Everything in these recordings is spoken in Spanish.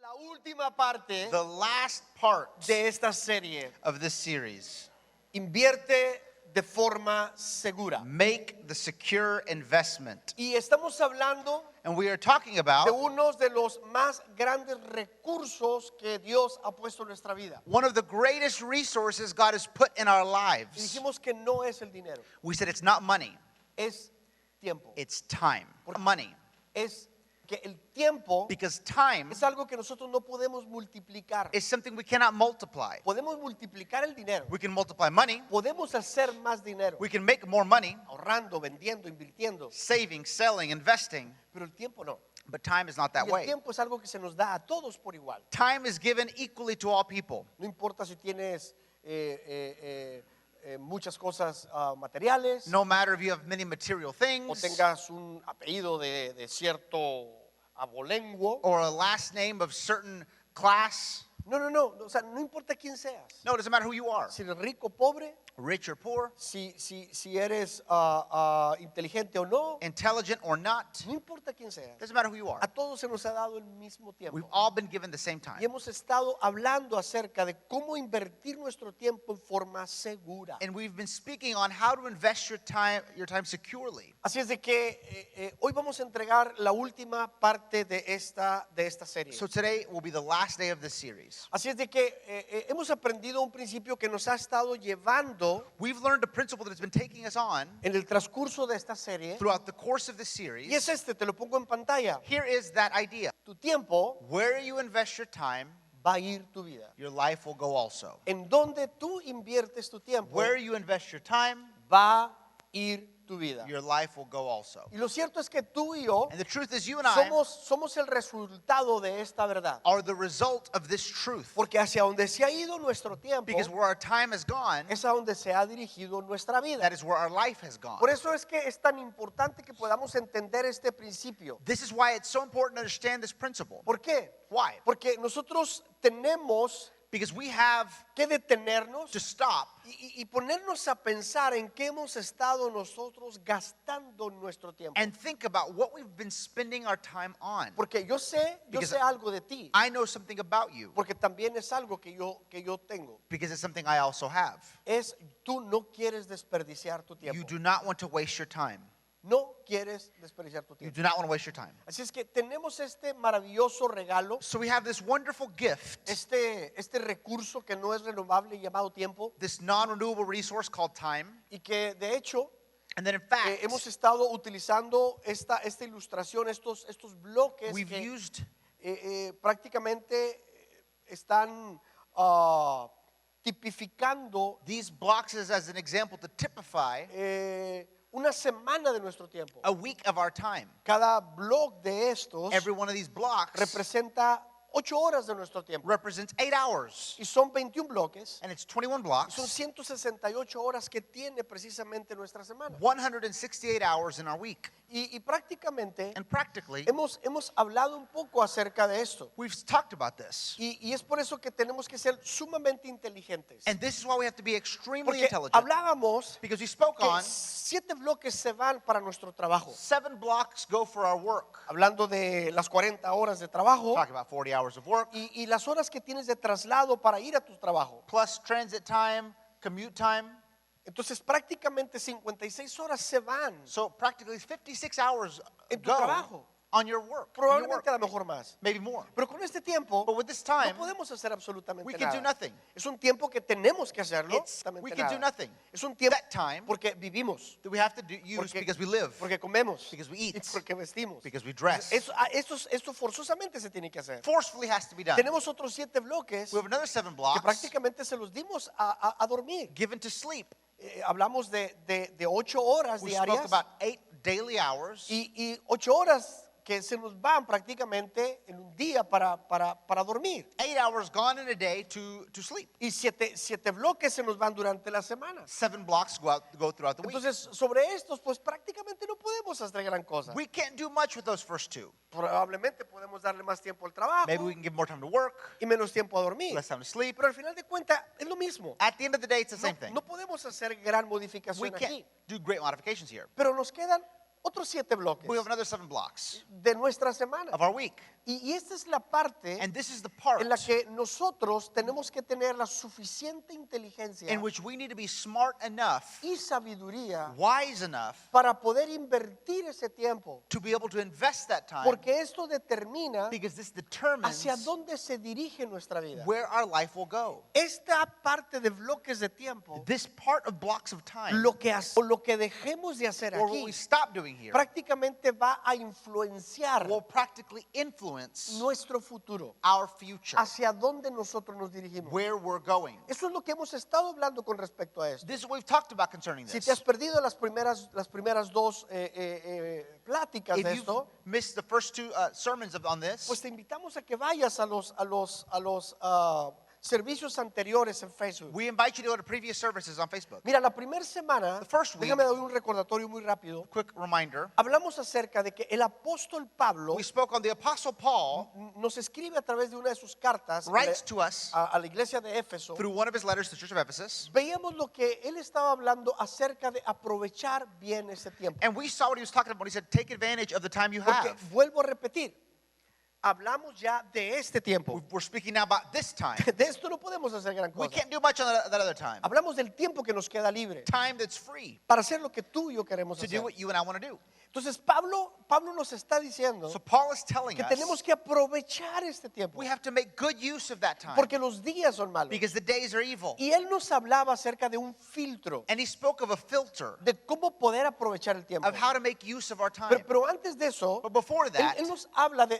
la última parte the last part de esta serie. of this series. Invierte de forma segura. Make the secure investment. Y estamos hablando And we are talking de about uno de los más grandes recursos que Dios ha puesto en nuestra vida. one of the greatest resources God has put in our Y lives. dijimos que no es el dinero, We said it's not money, es tiempo. it's time. Money. Es que el tiempo Because time es algo que nosotros no podemos multiplicar. is something we cannot multiply. Podemos multiplicar el dinero. We can multiply money, Podemos hacer más dinero. we can make more money, Ahorrando, vendiendo, invirtiendo. saving, selling, investing, Pero el tiempo no. but time is not that Y el way. tiempo es algo que se nos da a todos por igual. Time is given equally to all people. No importa si tienes muchas cosas materiales No matter if you have many material o things tengas un apellido de cierto abolengo. or a last name of certain class. No, no, no. O sea, no importa quién seas. No, it doesn't matter who you are, Si eres rico o pobre, rich or poor, si eres inteligente o no, intelligent or not. no importa quién seas. Doesn't matter who you are. A todos se nos ha dado el mismo We've tiempo. all been given the same Y time. hemos estado hablando acerca de cómo invertir nuestro tiempo en forma segura. And we've been speaking on how to invest your time securely. Así es de que hoy vamos a entregar la última parte de esta serie. So today will be the last day of this series. Así es de que hemos aprendido un principio que nos ha estado llevando We've learned a principle that has been taking us on en el transcurso de esta serie. throughout the course of this Y series. es te lo pongo en pantalla. Here is that idea. Tu tiempo Where you invest your time, va a ir tu vida. your life will go also. En donde tú inviertes tu tiempo Where you invest your time, va a ir tu vida. your life will go also. Y lo cierto es que tú y yo And the truth is, you and I somos el resultado de esta verdad. are the result of this truth. Porque hacia donde se ha ido nuestro tiempo Because where our time has gone, es a donde se ha dirigido nuestra vida. that is where our life has gone. Por eso es que es tan importante que podamos entender este principio. This is why it's so important to understand this principle. ¿Por qué? Why? Porque nosotros tenemos Because we have que detenernos to stop y ponernos a pensar en qué hemos estado nosotros gastando nuestro tiempo. and think about what we've been spending our time on. Porque yo sé Because algo de ti. I know something about you Porque también es algo que yo tengo. because it's something I also have. Es tú no quieres desperdiciar tu You tiempo. do not want to waste your time. No quieres desperdiciar tu You tiempo. do not want to waste your time. Así es que tenemos este maravilloso regalo, So we have this wonderful gift, este recurso que no es renovable llamado tiempo this non-renewable resource called time. y que de hecho And then in fact, hemos estado utilizando esta ilustración, estos bloques we've que used prácticamente están tipificando these blocks as an example to typify una semana de nuestro tiempo. a week of our time. Cada bloque de estos Every one of these blocks representa 8 horas de nuestro tiempo. represents 8 hours. Y son 21 bloques. And it's 21 Y blocks, son 168 horas que tiene precisamente nuestra semana. 168 hours in our week. Y prácticamente And practically, hemos hablado un poco acerca de esto. we've talked about this. Y es por eso que tenemos que ser sumamente inteligentes. And this is why we have to be extremely Porque intelligent. hablábamos Because we spoke que on 7 bloques se van para nuestro trabajo. 7 blocks go for our work. Hablando de las 40 horas de trabajo Talking about 40 hours of work, y las horas que tienes de traslado para ir a tu trabajo. plus transit time, commute time. Entonces prácticamente 56 horas se van So practically 56 hours en tu go trabajo. on your work. Probablemente a lo mejor más. Maybe more. Pero con este tiempo But with this no time, podemos hacer absolutamente we can do nada. nothing. Es un tiempo que tenemos que hacerlo. We absolutamente can do nada. nothing. Es un tiempo That time porque vivimos, that we have to use because we live, porque comemos, because we eat, y porque vestimos. because we dress. Esto forzosamente se tiene que hacer. Forcefully has to be done. Tenemos otros 7 bloques We have another 7 que blocks prácticamente se los dimos a dormir. given to sleep. Hablamos de 8 horas We spoke diarias about 8 daily hours y 8 horas que se nos van prácticamente en un día para dormir. 8 hours gone in a day to sleep. Y 7 bloques se nos van durante la semana. 7 blocks go throughout the week. Entonces, sobre estos, pues prácticamente no podemos hacer gran cosa. We can't do much with those first 2. Probablemente podemos darle más tiempo al trabajo Maybe we can give more time to work, y menos tiempo a dormir. less time to sleep. Pero al final de cuentas es lo mismo. At the end of the day, it's the same thing. No podemos hacer gran We modificación can't aquí. do great modifications here. Pero nos quedan otros 7 bloques We have another 7 blocks de nuestra semana. of our week. Y esta es la parte And this is the part en la que nosotros tenemos que tener la suficiente inteligencia in which we need to be smart enough, y sabiduría wise enough, para poder invertir ese tiempo, to be able to invest that time, porque esto determina because this determines hacia dónde se dirige nuestra vida. where our life will go. Esta parte de bloques de tiempo, This part of blocks of time, lo que dejemos de hacer or what aquí, we stop doing here, prácticamente va a influenciar will practically influence nuestro futuro, our future, hacia dónde nosotros nos dirigimos. where we're going. Eso es lo que hemos estado hablando con respecto a esto. This is what we've talked about concerning Si te has this. perdido las primeras dos pláticas If de you've esto, missed the first two sermons on this, pues te invitamos a que vayas a los servicios anteriores en Facebook. we invite you to go to previous services on Facebook. Mira, la primera semana, The first week, déjame dar un recordatorio muy rápido. quick reminder, Hablamos acerca de que el apóstol Pablo we spoke on the Apostle Paul nos escribe a través de una de sus cartas writes to us a la iglesia de Éfeso. through one of his letters to the Church of Ephesus, Veíamos lo que él estaba hablando acerca de aprovechar bien ese tiempo. and we saw what he was talking about when he said, take advantage of the time you Porque have. vuelvo a repetir, hablamos ya de este tiempo. We're speaking now about this time. De esto no podemos hacer gran We cosa. can't do much on that other time. Hablamos del tiempo que nos queda libre Time that's free para hacer lo que tú y yo queremos to hacer. do what you and I want to do. Entonces Pablo nos está diciendo So Paul is telling que tenemos us que aprovechar este tiempo we have to make good use of that time porque los días son malos. because the days are evil. Y él nos hablaba acerca de un filtro And he spoke of a filter de cómo poder aprovechar el tiempo. of how to make use of our time. Pero antes de eso, But before that, él nos habla de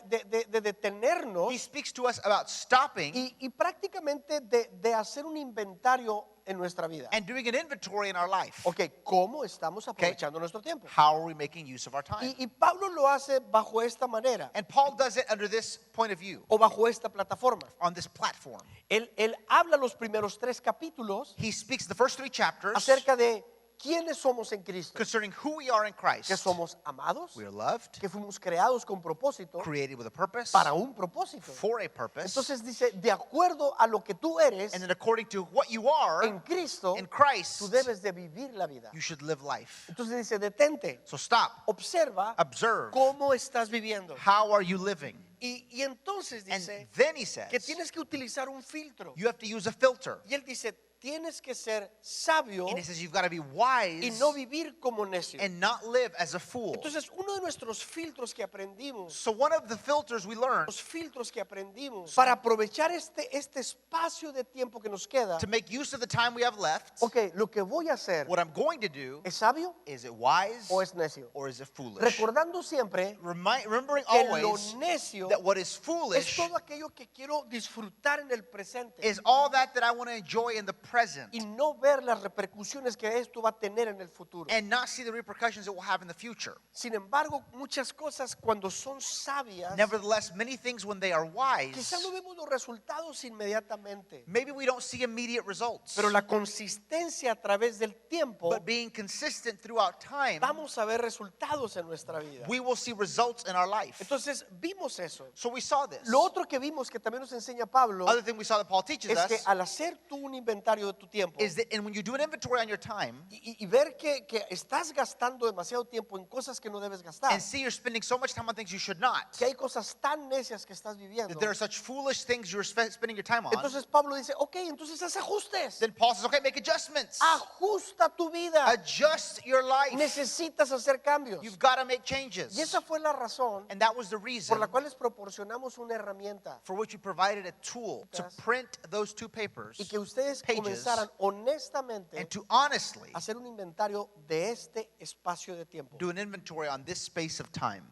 detenernos he speaks to us about stopping y prácticamente de hacer un inventario en nuestra vida. and doing an inventory in our life. Ok, ¿cómo estamos aprovechando nuestro tiempo? How are we making use of our time? Y Pablo lo hace bajo esta manera And Paul does it under this point of view, o bajo esta plataforma. on this platform. Él habla los primeros 3 capítulos He speaks the first 3 chapters acerca de quiénes somos en Cristo, concerning who we are in Christ. que somos amados, We are loved, que fuimos creados con propósito, created with a purpose, para un propósito. for a purpose. Entonces dice, de acuerdo a lo que tú eres And then according to what you are en Cristo, in Christ, tú debes de vivir la vida. you should live life. Entonces dice, detente, So stop, observa observe, cómo estás viviendo. how are you living? Y entonces And dice then he que says, tienes que utilizar un filtro. you have to use a filter. Y él dice, tienes que ser sabio And he says, you've got to be y wise no vivir como necio. and not live as a fool. Entonces, uno de nuestros filtros que aprendimos, So one of the filters we learned los filtros que aprendimos para aprovechar este espacio de tiempo que nos queda, to make use of the time we have left, ok, lo que voy a hacer, what I'm going to do, ¿es sabio is it wise o es necio? or is it foolish? Recordando siempre Remembering que lo always necio that what is es foolish todo aquello que quiero disfrutar en el presente is all that I want to enjoy in the present y no ver las repercusiones que esto va a tener en el futuro. and not see the repercussions it will have in the future. Sin embargo, muchas cosas cuando son sabias, Nevertheless, many things when they are wise, quizás no vemos los resultados inmediatamente, maybe we don't see immediate results. pero la consistencia a través del tiempo, But being consistent throughout time, vamos a ver resultados en nuestra vida. we will see results in our life. Entonces, vimos eso. So we saw this. Lo otro que vimos que también nos enseña Pablo Other thing we saw that Paul teaches es que us al hacer tú un inventario de tu tiempo is that and when you do an inventory on your time y ver que estás gastando demasiado tiempo en cosas que no debes gastar, and see you're spending so much time on things you should not, que hay cosas tan necias que estás viviendo, that there are such foolish things you're spending your time on, entonces Pablo dice, ok, entonces haz ajustes, then Paul says, okay, make adjustments. ajusta tu vida, Adjust your life. necesitas hacer cambios. You've got to make changes. Y esa fue la razón And that was the por reason la cual les proporcionamos una herramienta for which we provided a tool to print those 2 papers y que ustedes pages, comenzaran honestamente and to honestly a hacer un inventario de este espacio de tiempo. do an inventory on this space of time.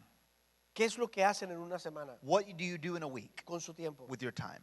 ¿Qué es lo que hacen en una semana What do you do in a week con su tiempo? with your time?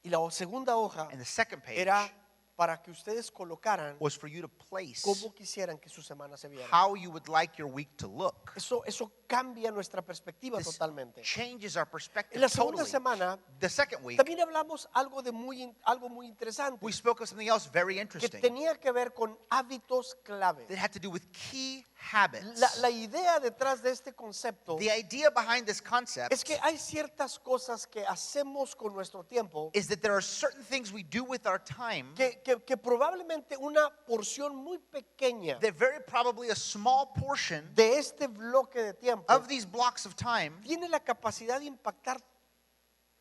Y la segunda hoja And the second page era para que ustedes colocaran was for you to place cómo quisieran que su semana se viera. how you would like your week to look. Eso cambia nuestra perspectiva This totalmente. changes our perspective En la segunda totally. semana The second week, también hablamos algo muy interesante we spoke of something else very que interesting tenía que ver con hábitos clave. that had to do with key habits. La idea detrás de este concepto The idea behind this concept es que hay ciertas cosas que hacemos con nuestro tiempo is that there are certain things we do with our time que probablemente una porción muy pequeña that very probably a small portion de este bloque de tiempo of these blocks of time tiene la capacidad de impactar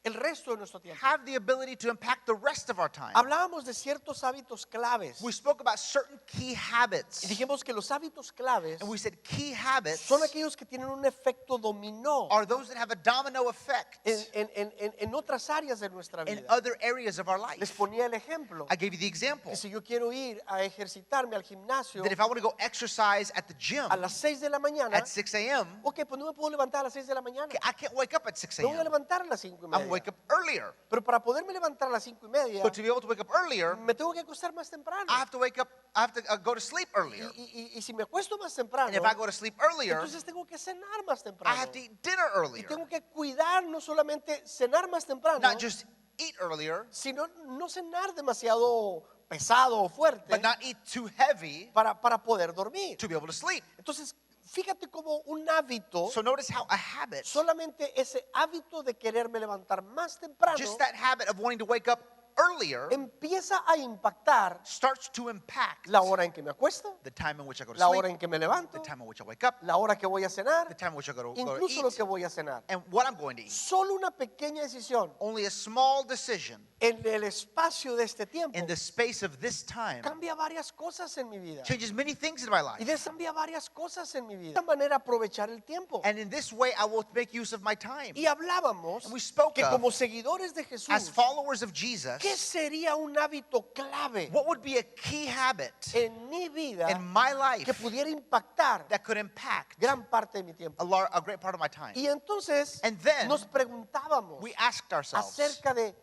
el resto de nuestro tiempo. have the ability to impact the rest of our time. Hablábamos de ciertos hábitos claves. We spoke about certain key Y habits. dijimos que los hábitos claves And we said key habits son aquellos que tienen un efecto dominó are those that have a domino effect en otras áreas de nuestra in vida. other areas of our Les life. ponía el ejemplo I gave you the example que si yo quiero ir a ejercitarme al gimnasio that if I want to go exercise at the gym a las 6 de la mañana, at 6 a.m., ok, pues no me puedo levantar a las 6 de la mañana. I can't wake up at 6 Me voy a a.m. levantar a las 5 y I'm going to media. wake up earlier. Pero para poderme levantar a las 5 y media, But to be able to wake up earlier, me tengo que acostar más temprano. I have to wake up, I have to go to sleep earlier. Y si me acuesto más temprano, And if I go to sleep earlier, entonces tengo que cenar más I temprano. have to eat dinner Y earlier. tengo que cuidar no solamente cenar más temprano, Not just eat earlier, sino no cenar demasiado pesado o fuerte but not eat too heavy para poder dormir. to be able to sleep. Entonces, fíjate como un hábito, So notice how a habit, solamente ese hábito de quererme levantar más temprano, just that habit of wanting to wake up earlier, empieza a impactar starts to impact la hora en que me acuesto, the time in which I go to la hora sleep, en que me the levanto, time in which I wake up, la hora que voy a cenar, the time in which I go to incluso lo eat, que voy a cenar. and what I'm going to eat. Solo una pequeña decisión Only a small decision en el espacio de este tiempo in the space of this time cambia varias cosas en mi vida. changes many things in my Y life. cambia varias cosas en mi vida. De esta manera aprovechar el tiempo. And in this way, I will make use of my time. Y hablábamos And we spoke que of, como seguidores de as Jesús, followers of Jesus, ¿qué sería un hábito clave what would be a key habit en mi vida in my life que pudiera impactar that could impact gran parte de mi tiempo? a great part of my time? Y entonces And then nos preguntábamos we asked ourselves acerca de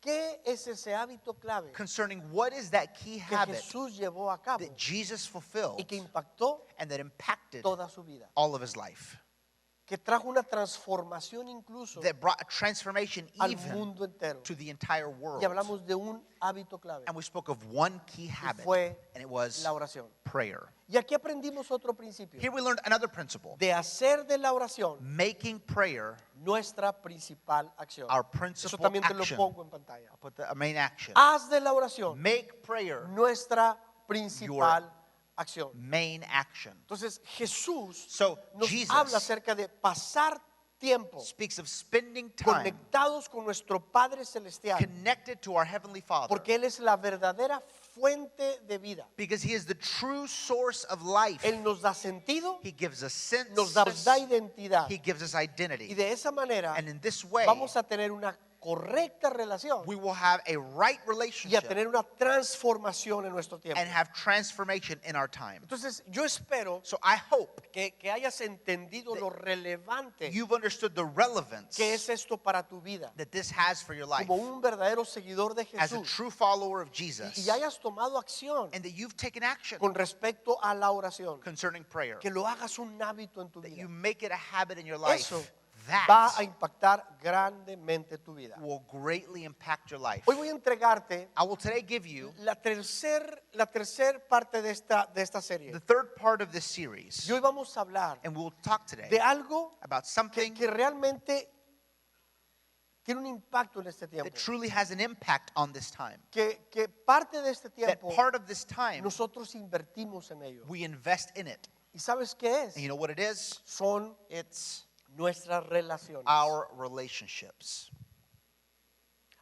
qué es ese hábito clave concerning what is that key que habit Jesús llevó a cabo that Jesus fulfilled y que impactó and that impacted toda su vida, all of his life, que trajo una transformación incluso that brought a transformation al even mundo entero. to the entire world. Y hablamos de un hábito clave, And we spoke of one key habit, fue and it was la oración. prayer. Y aquí aprendimos otro principio, Here we learned another principle, de hacer de la oración making prayer nuestra principal acción. our Eso principal también te lo action. pongo en pantalla. I'll put the main action. Haz de la oración Make prayer nuestra principal acción. main action. Entonces Jesús So nos Jesus habla acerca de pasar tiempo speaks of spending time conectados con nuestro Padre Celestial, connected to our Heavenly Father, porque Él es la verdadera fuente de vida. because He is the true source of life. Él nos da sentido, He gives us sense, nos da identidad. He gives us Y identity. de esa manera And in this way, vamos a tener una correcta relación we will have a right y a relationship tener una transformación en nuestro tiempo. and have transformation in our time. Entonces yo espero So I hope que hayas entendido lo relevante you've understood the relevance que es esto para tu vida, that this has for your life como un verdadero seguidor de as a Jesús, true follower of Jesus, y hayas tomado acción and that you've taken action con respecto a la oración, concerning prayer, que lo hagas un hábito en tu that vida. you make it a habit in your life. Eso That va a impactar grandemente tu vida. will greatly impact your life. Hoy voy a entregarte I will today give you la tercer parte de esta serie. the third part of this series, Y hoy vamos a hablar and we'll talk today de algo about something que realmente tiene un impacto en este tiempo. that truly has an impact on this time. Que parte de este That tiempo part of this time, nosotros invertimos en ello. we invest in it. ¿Y sabes qué es? And you know what it is? Son It's nuestras relaciones. our relationships.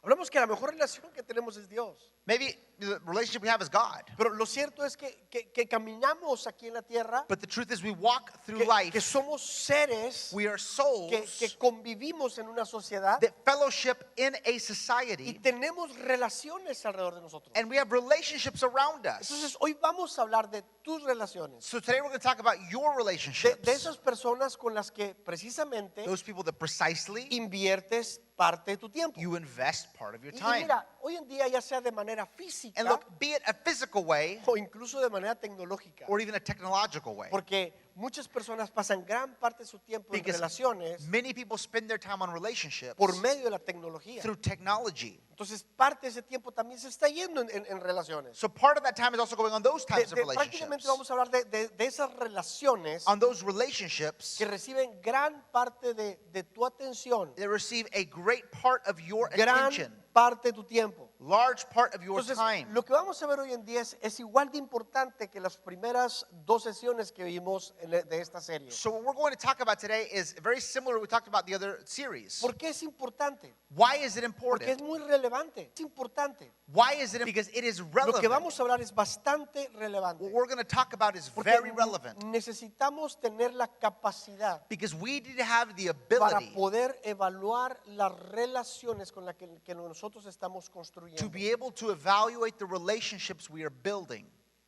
Hablamos que la mejor relación que tenemos es Dios. Maybe the relationship we have is God. Pero lo cierto es que caminamos aquí en la tierra, But the truth is we walk through que life. somos seres We are souls que convivimos en una sociedad that fellowship in a y society, tenemos relaciones alrededor de nosotros. and we have relationships around us. Entonces hoy vamos a hablar de tus relaciones, So today we're going to talk about your de relationships. esas personas con las que precisamente Those people that precisely inviertes parte de tu tiempo. you invest part of your Y time. mira, hoy en día ya sea de manera física And look, be it a physical way o incluso de manera tecnológica, or even a technological way. porque muchas personas pasan gran parte de su tiempo en Because relaciones many people spend their time on relationships por medio de la tecnología. through technology. Entonces parte de ese tiempo también se está yendo en relaciones. So part of that time is also going on those types of Prácticamente relationships. vamos a hablar de esas relaciones On those relationships que reciben gran parte de tu atención, that receive a great part of your gran attention, parte de tu tiempo. large part of your Entonces, time. lo que vamos a ver hoy en día es igual de importante que las primeras 2 sesiones que vimos de esta serie. So what we're going to talk about today is very similar to what we talked about the other series. ¿Por qué es importante? Why is it Porque es important? muy relevante. Es importante. Why is it? Because it is Lo que relevant. vamos a hablar es bastante relevante. What we're going to talk about is Porque very relevant. necesitamos tener la capacidad Because we need to have the para ability poder evaluar las relaciones con las que nosotros estamos to construyendo. be able to evaluate the relationships we are building.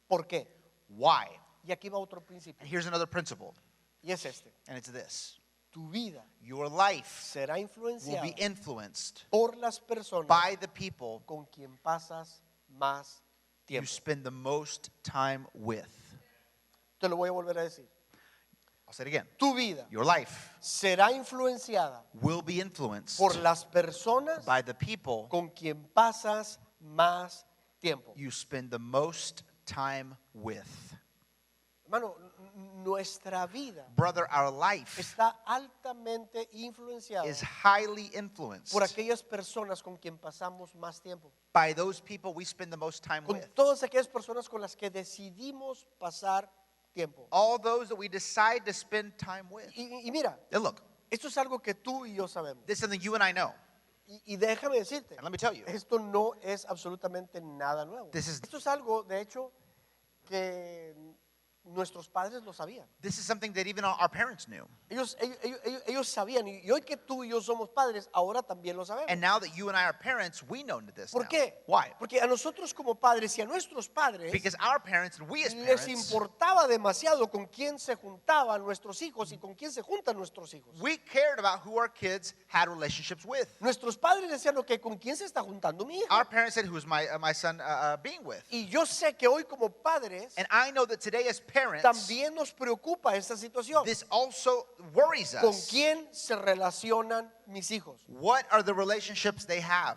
¿Por qué? Why? Y aquí va otro principio. And here's another principle, Y es este. and it's this. Tu vida Your life será will influenciada be influenced por las personas by the people con quien pasas más you tiempo. spend the most time with. Te lo voy a volver a decir. I'll say it again. Tu vida Your life será influenciada will be influenced por las personas by the people con quien pasas más tiempo. you spend the most time with. Hermano, nuestra vida Brother, our life está altamente influenciada is highly influenced por aquellas personas con quien pasamos más tiempo. by those people we spend the most time Con with. todas aquellas personas con las que decidimos pasar tiempo. All those that we decide to spend time with. Y mira, And look, esto es algo que tú y yo sabemos. this is something you and I know. Y déjame decirte, And let me tell you, esto no es absolutamente nada nuevo. Esto es algo, de hecho, que nuestros padres lo sabían. this is something that even our parents knew. Ellos sabían, y hoy que tú y yo somos padres, ahora también lo sabemos. And now that you and I are parents, we know this ¿Por now. qué? Why? Porque a nosotros como padres y a nuestros padres Because our parents and we as les parents, importaba demasiado con quién se juntaban nuestros hijos y con quién se juntan nuestros hijos. we cared about who our kids had relationships with. Nuestros padres decían, ok, ¿con quién se está juntando mi hijo? Our parents said, who's my son being with? Y yo sé que hoy como padres And I know that today as parents, también nos preocupa esta situación. this also worries ¿Con us. quién se relacionan mis hijos? What are the relationships they have?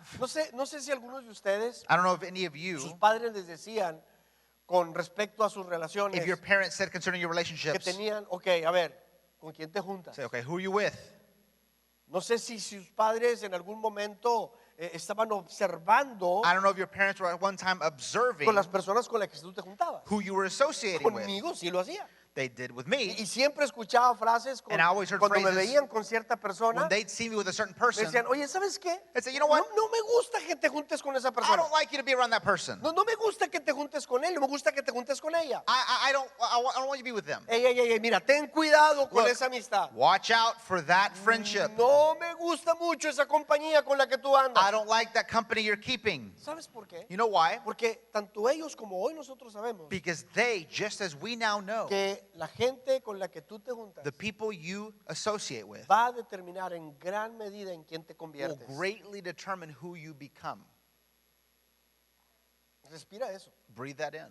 No sé si algunos de ustedes, I don't know if any of you, sus padres les decían con respecto a sus relaciones if your parents said concerning your que relationships, tenían, ok, a ver, ¿con quién te juntas? say, okay, who are you with? No sé si sus padres en algún momento estaban observando I don't know if your parents were at one time observing con las personas con las que tú te juntabas. who you were associating with. Conmigo sí lo hacía. They did with me. Y siempre escuchaba frases And I always heard cuando me phrases veían con cierta persona. When they'd see me with a certain Me person, decían, oye, ¿sabes qué? they'd say, you know what? No me gusta que te juntes con esa I persona. don't like you to be around that person. No me gusta que te juntes con él, no me gusta que te juntes con ella. I don't want you to be with them. Ey, mira, ten cuidado con Look, esa amistad. Watch out for that friendship. No me gusta mucho esa compañía con la que tú andas. I don't like that company you're keeping. ¿Sabes por qué? You know why? Porque tanto ellos como hoy nosotros sabemos Because they, just as we now know, que la gente con la que tú te juntas the people you associate with va a determinar en gran medida en quién te will conviertes. greatly determine who you become. Respira eso. Breathe that in.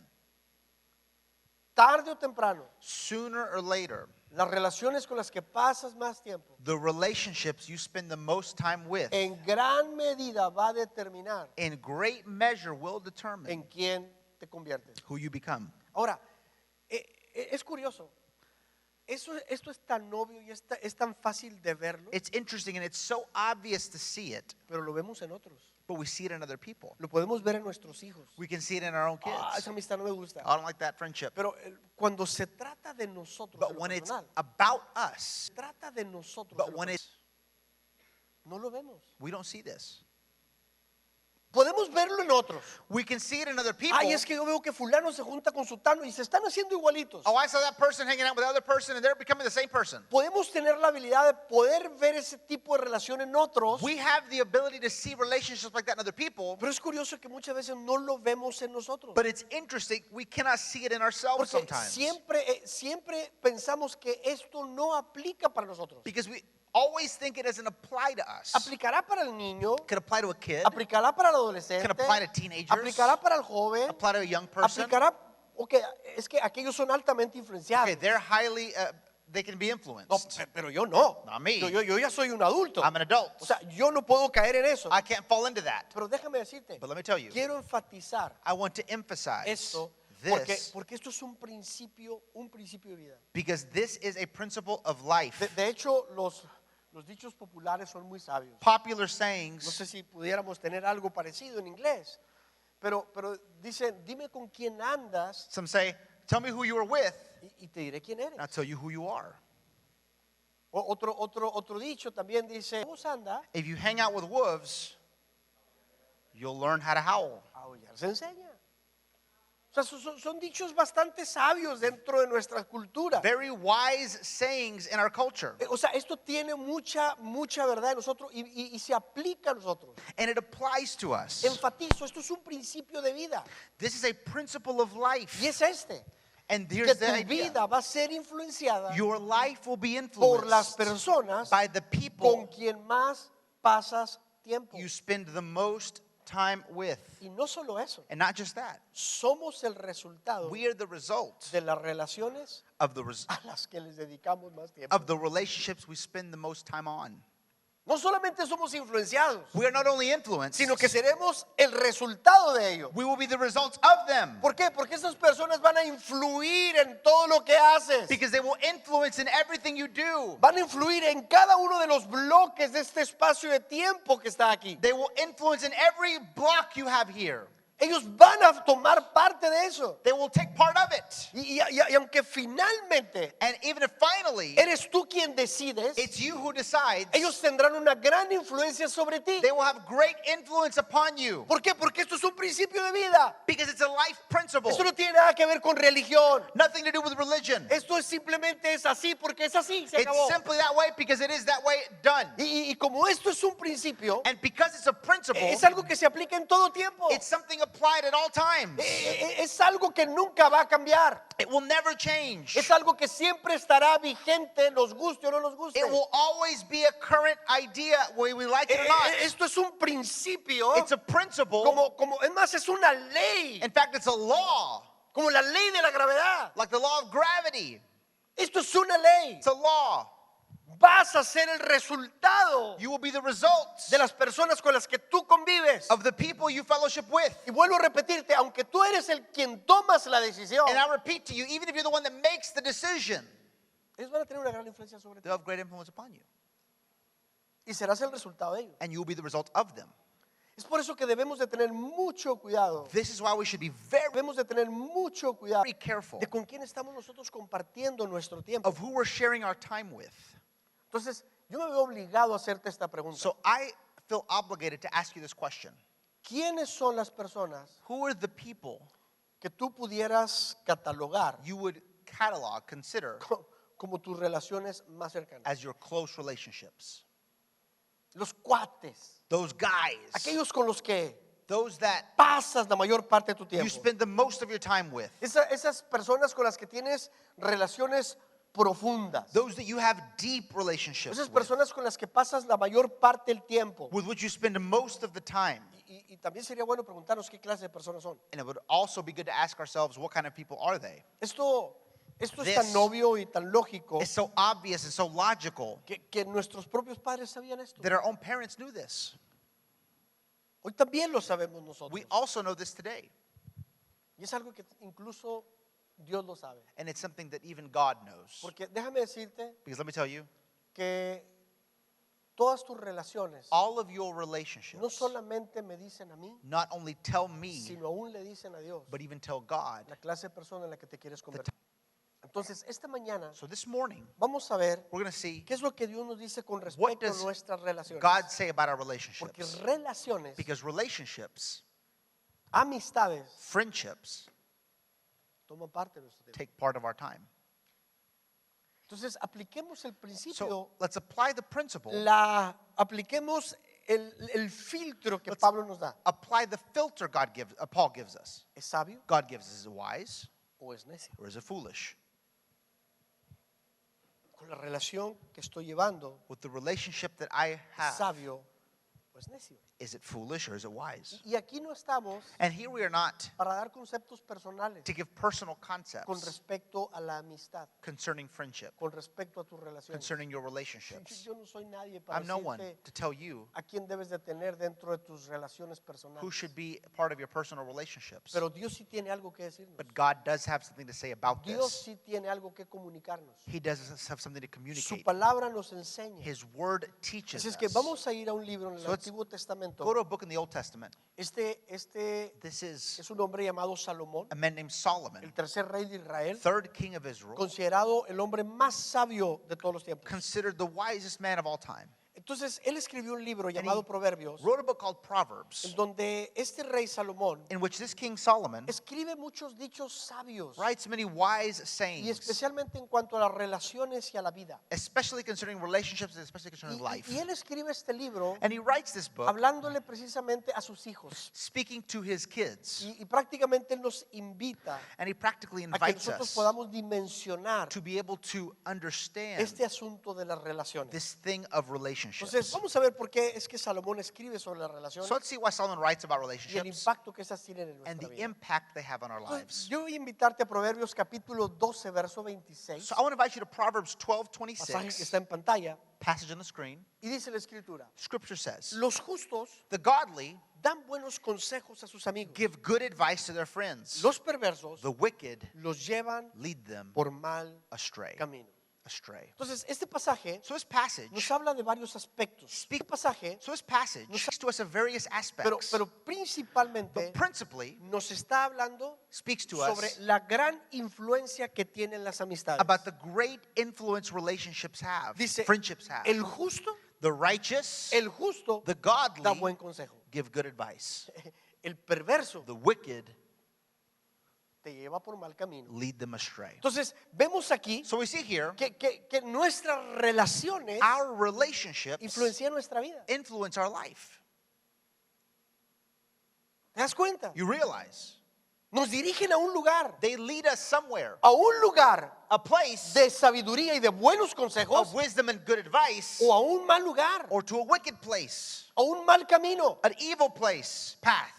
Tarde o temprano, Sooner or later, las relaciones con las que pasas más tiempo the relationships you spend the most time with, en gran medida va a determinar in great measure, will determine en quién te conviertes. who you become. Ahora, es curioso. Esto es tan obvio y es tan fácil de verlo, It's interesting and it's so obvious to see it, pero lo vemos en otros. but we see it in other people. Lo podemos ver en nuestros hijos. We can see it in our own kids. Esa amistad no me gusta. I don't like that friendship. Pero cuando se trata de nosotros, But en lo when it's personal, about us, se trata de nosotros, but en lo when it's, no lo vemos. we don't see this. Podemos verlo en otros. We can see it in other people. Ay, es que yo veo que fulano se junta con sutano y se están haciendo igualitos. Oh, I saw that person hanging out with the other person and they're becoming the same person. Podemos tener la habilidad de poder ver ese tipo de relación en otros, We have the ability to see relationships like that in other people, pero es curioso que muchas veces no lo vemos en nosotros. but it's interesting, we cannot see it in ourselves Porque sometimes. siempre pensamos que esto no aplica para nosotros. Because we always think it doesn't apply to us. Aplicará para el niño, It could apply to a kid, aplicará para el adolescente, Can apply to teenagers. aplicará para el joven, apply to a young person. aplicará, ok, es que aquellos son altamente influenciados. Okay, they're highly, they can be influenced. No, pero yo no. Not me. Yo ya soy un adulto. I'm an adult. O sea, yo no puedo caer en eso. I can't fall into that. Pero déjame decirte, But let me tell you, quiero enfatizar I want to emphasize esto this porque esto es un principio de vida. because this is a principle of life. De hecho, Los dichos populares son muy sabios. Popular No sayings, sé si pudiéramos tener algo parecido en inglés, pero dicen, dime con quién andas some say, tell me who you were with, y te diré quién eres. and I'll tell you who you are. Otro dicho también dice, ¿cómo anda? If you hang out with wolves, you'll learn how to howl. Aullar se enseña. O sea, son dichos bastante sabios dentro de nuestra cultura. Very wise sayings in our culture. O sea, esto tiene mucha verdad en nosotros y se aplica a nosotros. And it applies to us. Enfatizo, esto es un principio de vida. This is a principle of life. Y es este, And que here's the tu idea. vida va a ser influenciada Your life will be por las influenced personas by the con people quien más pasas tiempo. you spend the most time with. Y no solo eso, And not just that. somos el resultado We are the result de las relaciones of the a las que les dedicamos más tiempo. of the relationships we spend the most time on. No solamente somos influenciados, We are not only influenced, sino que seremos el resultado de ello. we will be the results of them. ¿Por qué? Porque esas personas van a influir en todo lo que haces. Because they will influence in everything you do. Van a influir en cada uno de los bloques de este espacio de tiempo que está aquí. They will influence in every block you have here. Ellos van a tomar parte de eso. They will take part of it. Y aunque finalmente And even if finally eres tú quien decides, it's you who decides, ellos tendrán una gran influencia sobre ti. they will have great influence upon you. ¿Por qué? Porque esto es un principio de vida. Because it's a life principle. Esto no tiene nada que ver con religión. Nothing to do with religion. Esto simplemente es así porque es así, se It's acabó. simply that way because it is that way done. Y como esto es un principio, And because it's a principle, es algo que se aplica en todo tiempo. it's something applied at all times. Es algo que nunca va a cambiar. It will never change. Es algo que siempre estará vigente, nos guste o no nos guste. It will always be a current idea whether we like it or not. Esto es un principio, It's a principle. es más, es una ley, In fact, it's a law, como la ley de la gravedad. like the law of gravity. Esto es una ley. It's a law. Vas a ser el resultado You will be the results de las personas con las que tú convives. of the people you fellowship with. Y vuelvo a repetirte, aunque tú eres el quien tomas la decisión, And I repeat to you, even if you're the one that makes the decision, ellos van a tener una gran influencia sobre ti. they'll have great influence upon you. Y serás el resultado de ello. And you will be the result of them. Es por eso que debemos de tener mucho cuidado. This is why we should be very, Debemos de tener mucho cuidado very careful de con quién estamos nosotros compartiendo nuestro tiempo. of who we're sharing our time with. Entonces, yo me veo obligado a hacerte esta pregunta. So I feel obligated to ask you this question. ¿Quiénes son las personas Who are the people que tú pudieras catalogar you would catalog, consider como tus relaciones más cercanas? as your close relationships? Los cuates, Those guys, aquellos con los que those that pasas la mayor parte de tu you tiempo. spend the most of your time with, Esas personas con las que tienes relaciones profundas. those that you have deep relationships Esas with, personas con las que pasas la mayor parte del tiempo. with which you spend most of the time. Y también sería bueno preguntarnos qué clase de personas son. And it would also be good to ask ourselves, what kind of people are they? Esto es This tan obvio y tan lógico It's so obvious and so logical que nuestros propios padres sabían esto. that our own parents knew this. Hoy también lo sabemos nosotros. We also know this today. Y es algo que incluso Dios lo sabe. And it's something that even God knows. Porque déjame decirte Because let me tell you, que todas tus relaciones all of your relationships no solamente me dicen a mí, not only tell me, sino aún le dicen a Dios but even tell God. la clase de persona en la que te quieres convertir. Entonces, esta mañana So this morning, vamos a ver we're going to see qué es lo que Dios nos dice con what respecto a does nuestras relaciones. God say about our Porque relationships. relaciones, Because relationships, amistades, friendships, toman parte de nuestro tiempo. take part of our time. Entonces, apliquemos el principio, So let's apply the principle. apliquemos el filtro que Let's Pablo nos da. Apply the filter Paul gives us. ¿Es sabio God gives us, is it wise o es necio? or is it foolish? Con la relación que estoy llevando, With the relationship that I ¿es have, sabio o es necio. Is it foolish or is it wise? Y aquí no estamos And here we are not para dar conceptos personales to give personal con concepts respecto a la amistad, concerning friendship, con respecto a tus relaciones. concerning your relationships. Yo no soy nadie para I'm no one decirte to tell you a quién debes de tener dentro de tus relaciones personales. who should be part of your personal relationships. Pero Dios sí tiene algo que decirnos. But God does have something to say about Dios this. sí tiene algo que comunicarnos. He does have something to Su communicate. palabra nos enseña. His word teaches Así es que us. vamos a ir a un libro en el So let's Antiguo Testamento. Go to a book in the Old Testament. This is Es un hombre llamado Salomón, a man named Solomon, el tercer rey de Israel, third king of Israel, considerado el hombre más sabio de todos los tiempos. considered the wisest man of all time. Entonces, él escribió un libro llamado Proverbios, Wrote a book called Proverbs, en donde este rey Salomón in which this King Solomon escribe muchos dichos sabios, writes many wise y sayings, especialmente en cuanto a las relaciones y a la vida. especially concerning relationships and especially concerning life. Y él escribe este libro And he writes this book hablándole precisamente a sus hijos. speaking to his kids. Y prácticamente él nos invita And he practically a que invites nosotros us podamos dimensionar to be able to understand este asunto de las relaciones. this thing of relationships. Entonces, vamos a ver por qué es que Salomón escribe sobre las relaciones So let's see why Solomon writes about y el relationships impacto que esas tienen en and nuestra the vida. impact they have on our Entonces, lives. yo voy a invitarte a Proverbios capítulo 12, verso 26, So I want to invite you to Proverbs pasaje que 12:26, está en pantalla, passage on the screen. y dice la escritura: Scripture says, los justos the godly dan buenos consejos a sus amigos, give good advice to their friends. los perversos The wicked los llevan lead them por mal astray. camino. Astray. Entonces, este pasaje So this passage, nos habla de varios aspectos. Este pasaje, speaks to us of various aspects. pero principalmente But principally nos está hablando speaks to sobre us la gran influencia que tienen las amistades. about the great influence relationships have, Dice, friendships have. el justo, The righteous, el justo the da godly buen consejo. give good advice. El perverso The wicked te lleva por mal camino. lead them astray. Entonces, vemos aquí So we see here que nuestras relaciones our relationships influencian nuestra vida. influence our life. ¿Te das cuenta? You realize Nos dirigen a un lugar, they lead us somewhere, a place de sabiduría y de buenos consejos, of wisdom and good advice, o a un mal lugar, or to a wicked place, a un mal camino. an evil place, path.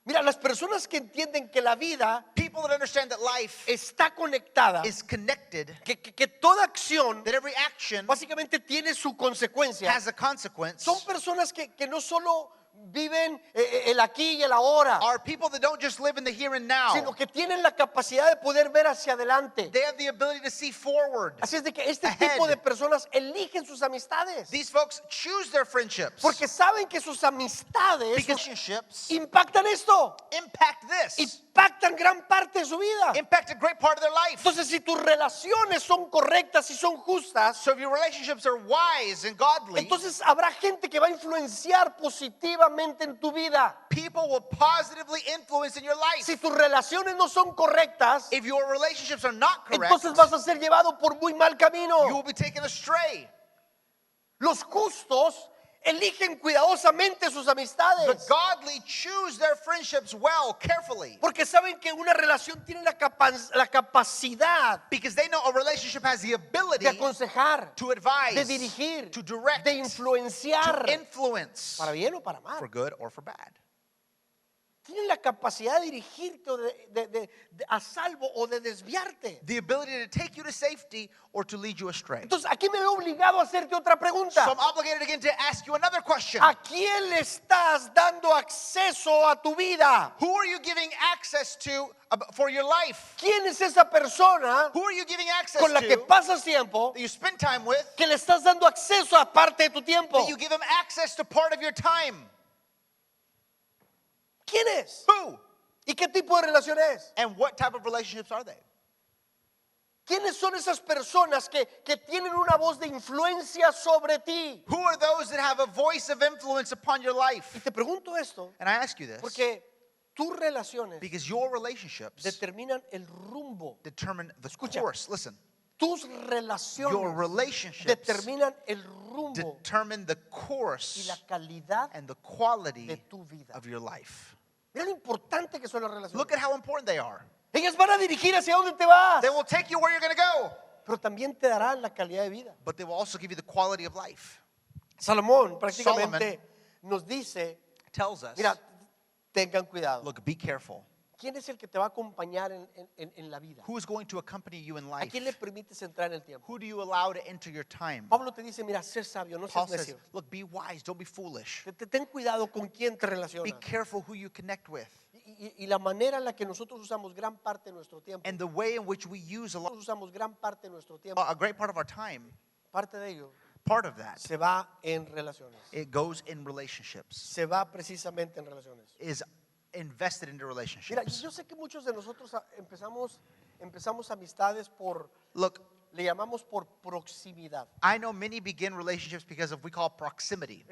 Mira, las personas que entienden que la vida People that understand that life está conectada, is connected, que toda acción that every action básicamente tiene su consecuencia, has a consequence, son personas que no solo viven el aquí y el ahora, are people that don't just live in the here and now. sino que tienen la capacidad de poder ver hacia adelante. They have the ability to see forward. Así es de que este Ahead. tipo de personas eligen sus amistades, These folks choose their friendships porque saben que sus amistades because relationships impactan esto, impact this, impactan gran parte de su vida. impact a great part of their life. Entonces, si tus relaciones son correctas y son justas, So if your relationships are wise and godly, entonces habrá gente que va a influenciar positivamente en tu vida. people will positively influence in your life. Si tus relaciones no son correctas, If your relationships are not correct, entonces vas a ser llevado por muy mal camino. you will be taken astray. Los justos eligen cuidadosamente sus The amistades, godly choose their friendships well, carefully, porque saben que una relación tiene la capacidad because they know a relationship has the ability de aconsejar, to advise, de dirigir, to direct, de influenciar, to influence, para bien o para mal. for good or for bad. Tienen la capacidad de dirigirte o a salvo o de desviarte. The ability to take you to safety or to lead you astray. Entonces, aquí me veo obligado a hacerte otra pregunta. So I'm obligated again to ask you another question. ¿A quién le estás dando acceso a tu vida? Who are you giving access to for your life? ¿Quién es esa persona Who are you giving access con la que to pasas tiempo that you spend time with, que le estás dando acceso a parte de tu tiempo? that you give them access to part of your time? ¿Quién es? Who? ¿Y qué tipo de relación es? And what type of relationships are they? ¿Quiénes son esas personas que tienen una voz de influencia sobre ti? Who are those that have a voice of influence upon your Y life? te pregunto esto And I ask you this porque tus relaciones because your relationships determinan el rumbo. determine the Escucha. course. Listen, Tus your relaciones relationships determinan el rumbo determine the y course la calidad and the quality de tu vida. of your life. Mira lo importante que son las relaciones. Look at how important they are. Ellas van a dirigir hacia dónde te vas, They will take you where you're going to go, pero también te darán la calidad de vida. but they will also give you the quality of life. Salomón prácticamente nos dice, tells us, mira, tengan cuidado. look, be careful. ¿Quién es el que te va a acompañar en la vida? Who is going to accompany you in ¿A quién le life? permites entrar en el tiempo? Who do you allow to enter your time? Pablo te dice, mira, sé sabio, no Paul seas says, necio. look, be wise, don't be foolish. Ten cuidado con quién te Be relacionas. careful who you connect with. Y la manera en la que nosotros usamos gran parte de nuestro tiempo, And the way in which we use nosotros usamos gran parte de nuestro tiempo, a great part of our time, parte de ello part of that, se va en relaciones. it goes in relationships, Se va precisamente en relaciones. is invested into Mira, relationships. yo sé que muchos de nosotros empezamos amistades Look, le llamamos por proximidad. I know many begin relationships because of we call proximity.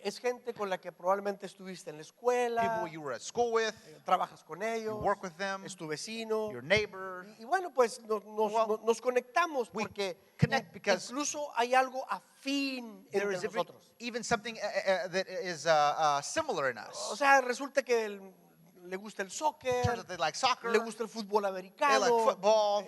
Es gente con la que probablemente estuviste en la People escuela, you were at school with, trabajas con you ellos, work with them, es tu vecino. your neighbor. Y bueno, pues nos conectamos we porque connect because incluso hay algo afín There entre is nosotros. even something that is similar in O us. sea, resulta que le gusta el Turns soccer, out they like soccer, le gusta el fútbol they americano, like football,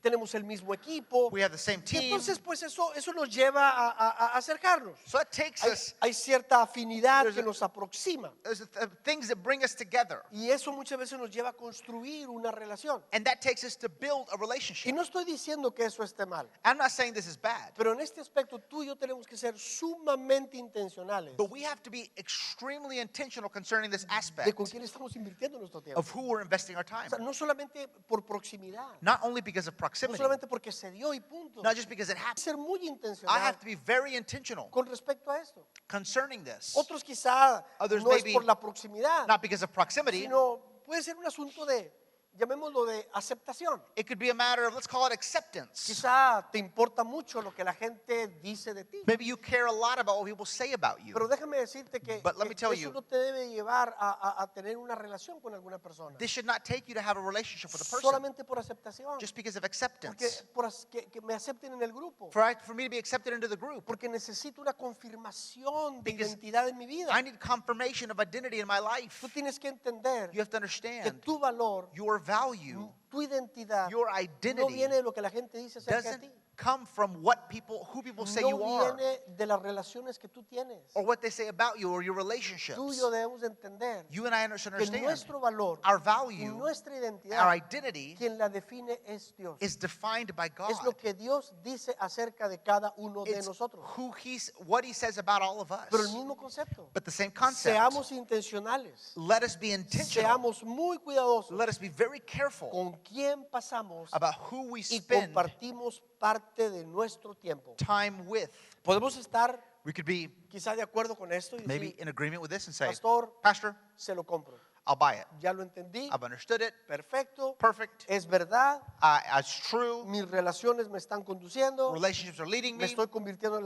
tenemos el mismo equipo. we have the same Y team. entonces, pues eso nos lleva a acercarnos. So it takes us, Hay cierta afinidad There's que a- nos aproxima. there's things that bring us together. Y eso muchas veces nos lleva a construir una relación. And that takes us to build a Y relationship. no estoy diciendo que eso esté mal, I'm not saying this is bad, pero en este aspecto tú y yo tenemos que ser sumamente intencionales but we have to be extremely intentional concerning this de aspect con quién estamos invirtiendo nuestro tiempo. of who we're investing our O time. sea, no solamente por proximidad, Not only because of no proximity, solamente porque se dio y punto. not just because it Hay que happened. ser muy I intencional have to be very intentional con respecto a esto. concerning this. Otros quizá Others no es maybe por la proximidad, Not because of proximity. sino puede ser un asunto de, llamémoslo de aceptación. It could be a matter of, let's call it acceptance. Quizá te importa mucho lo que la gente dice de ti. Maybe you care a lot about what people say about you. Pero déjame decirte que But let me tell eso you, no te debe llevar a tener una relación con alguna persona. This should not take you to have a relationship with a person Solamente por aceptación. just because of Porque acceptance. que me acepten en el grupo. For me to be accepted into the group, Porque necesito una confirmación de Because identidad en mi vida. I need confirmation of identity in my life. Tú tienes que entender You have to que understand tu valor, your value, tu identidad, your no identity viene de lo que la gente dice acerca de doesn't ti. come from who people say No you are, viene de las relaciones que tú tienes. or what they say about you, or your relationships. Tú y yo debemos de entender You and I should que understand nuestro valor our y value, nuestra our identidad, identity quien la define es Dios. is defined by God. Es lo que Dios dice acerca de cada uno de It's nosotros. what he says about all of us. Pero el mismo concepto. But the same concept. Seamos intencionales. Let us be intentional. Seamos muy cuidadosos Let us be very careful con quién pasamos about who we y spend compartimos parte de nuestro tiempo. time with. Podemos estar We could be quizá de acuerdo con esto y maybe decir, in agreement with this and say, Pastor, Pastor, se lo compro. I'll buy it. Ya lo entendí. I've understood it. Perfecto. Perfect. Es verdad. It's true. Mis relaciones me están conduciendo. Relationships are leading Me me. estoy convirtiendo en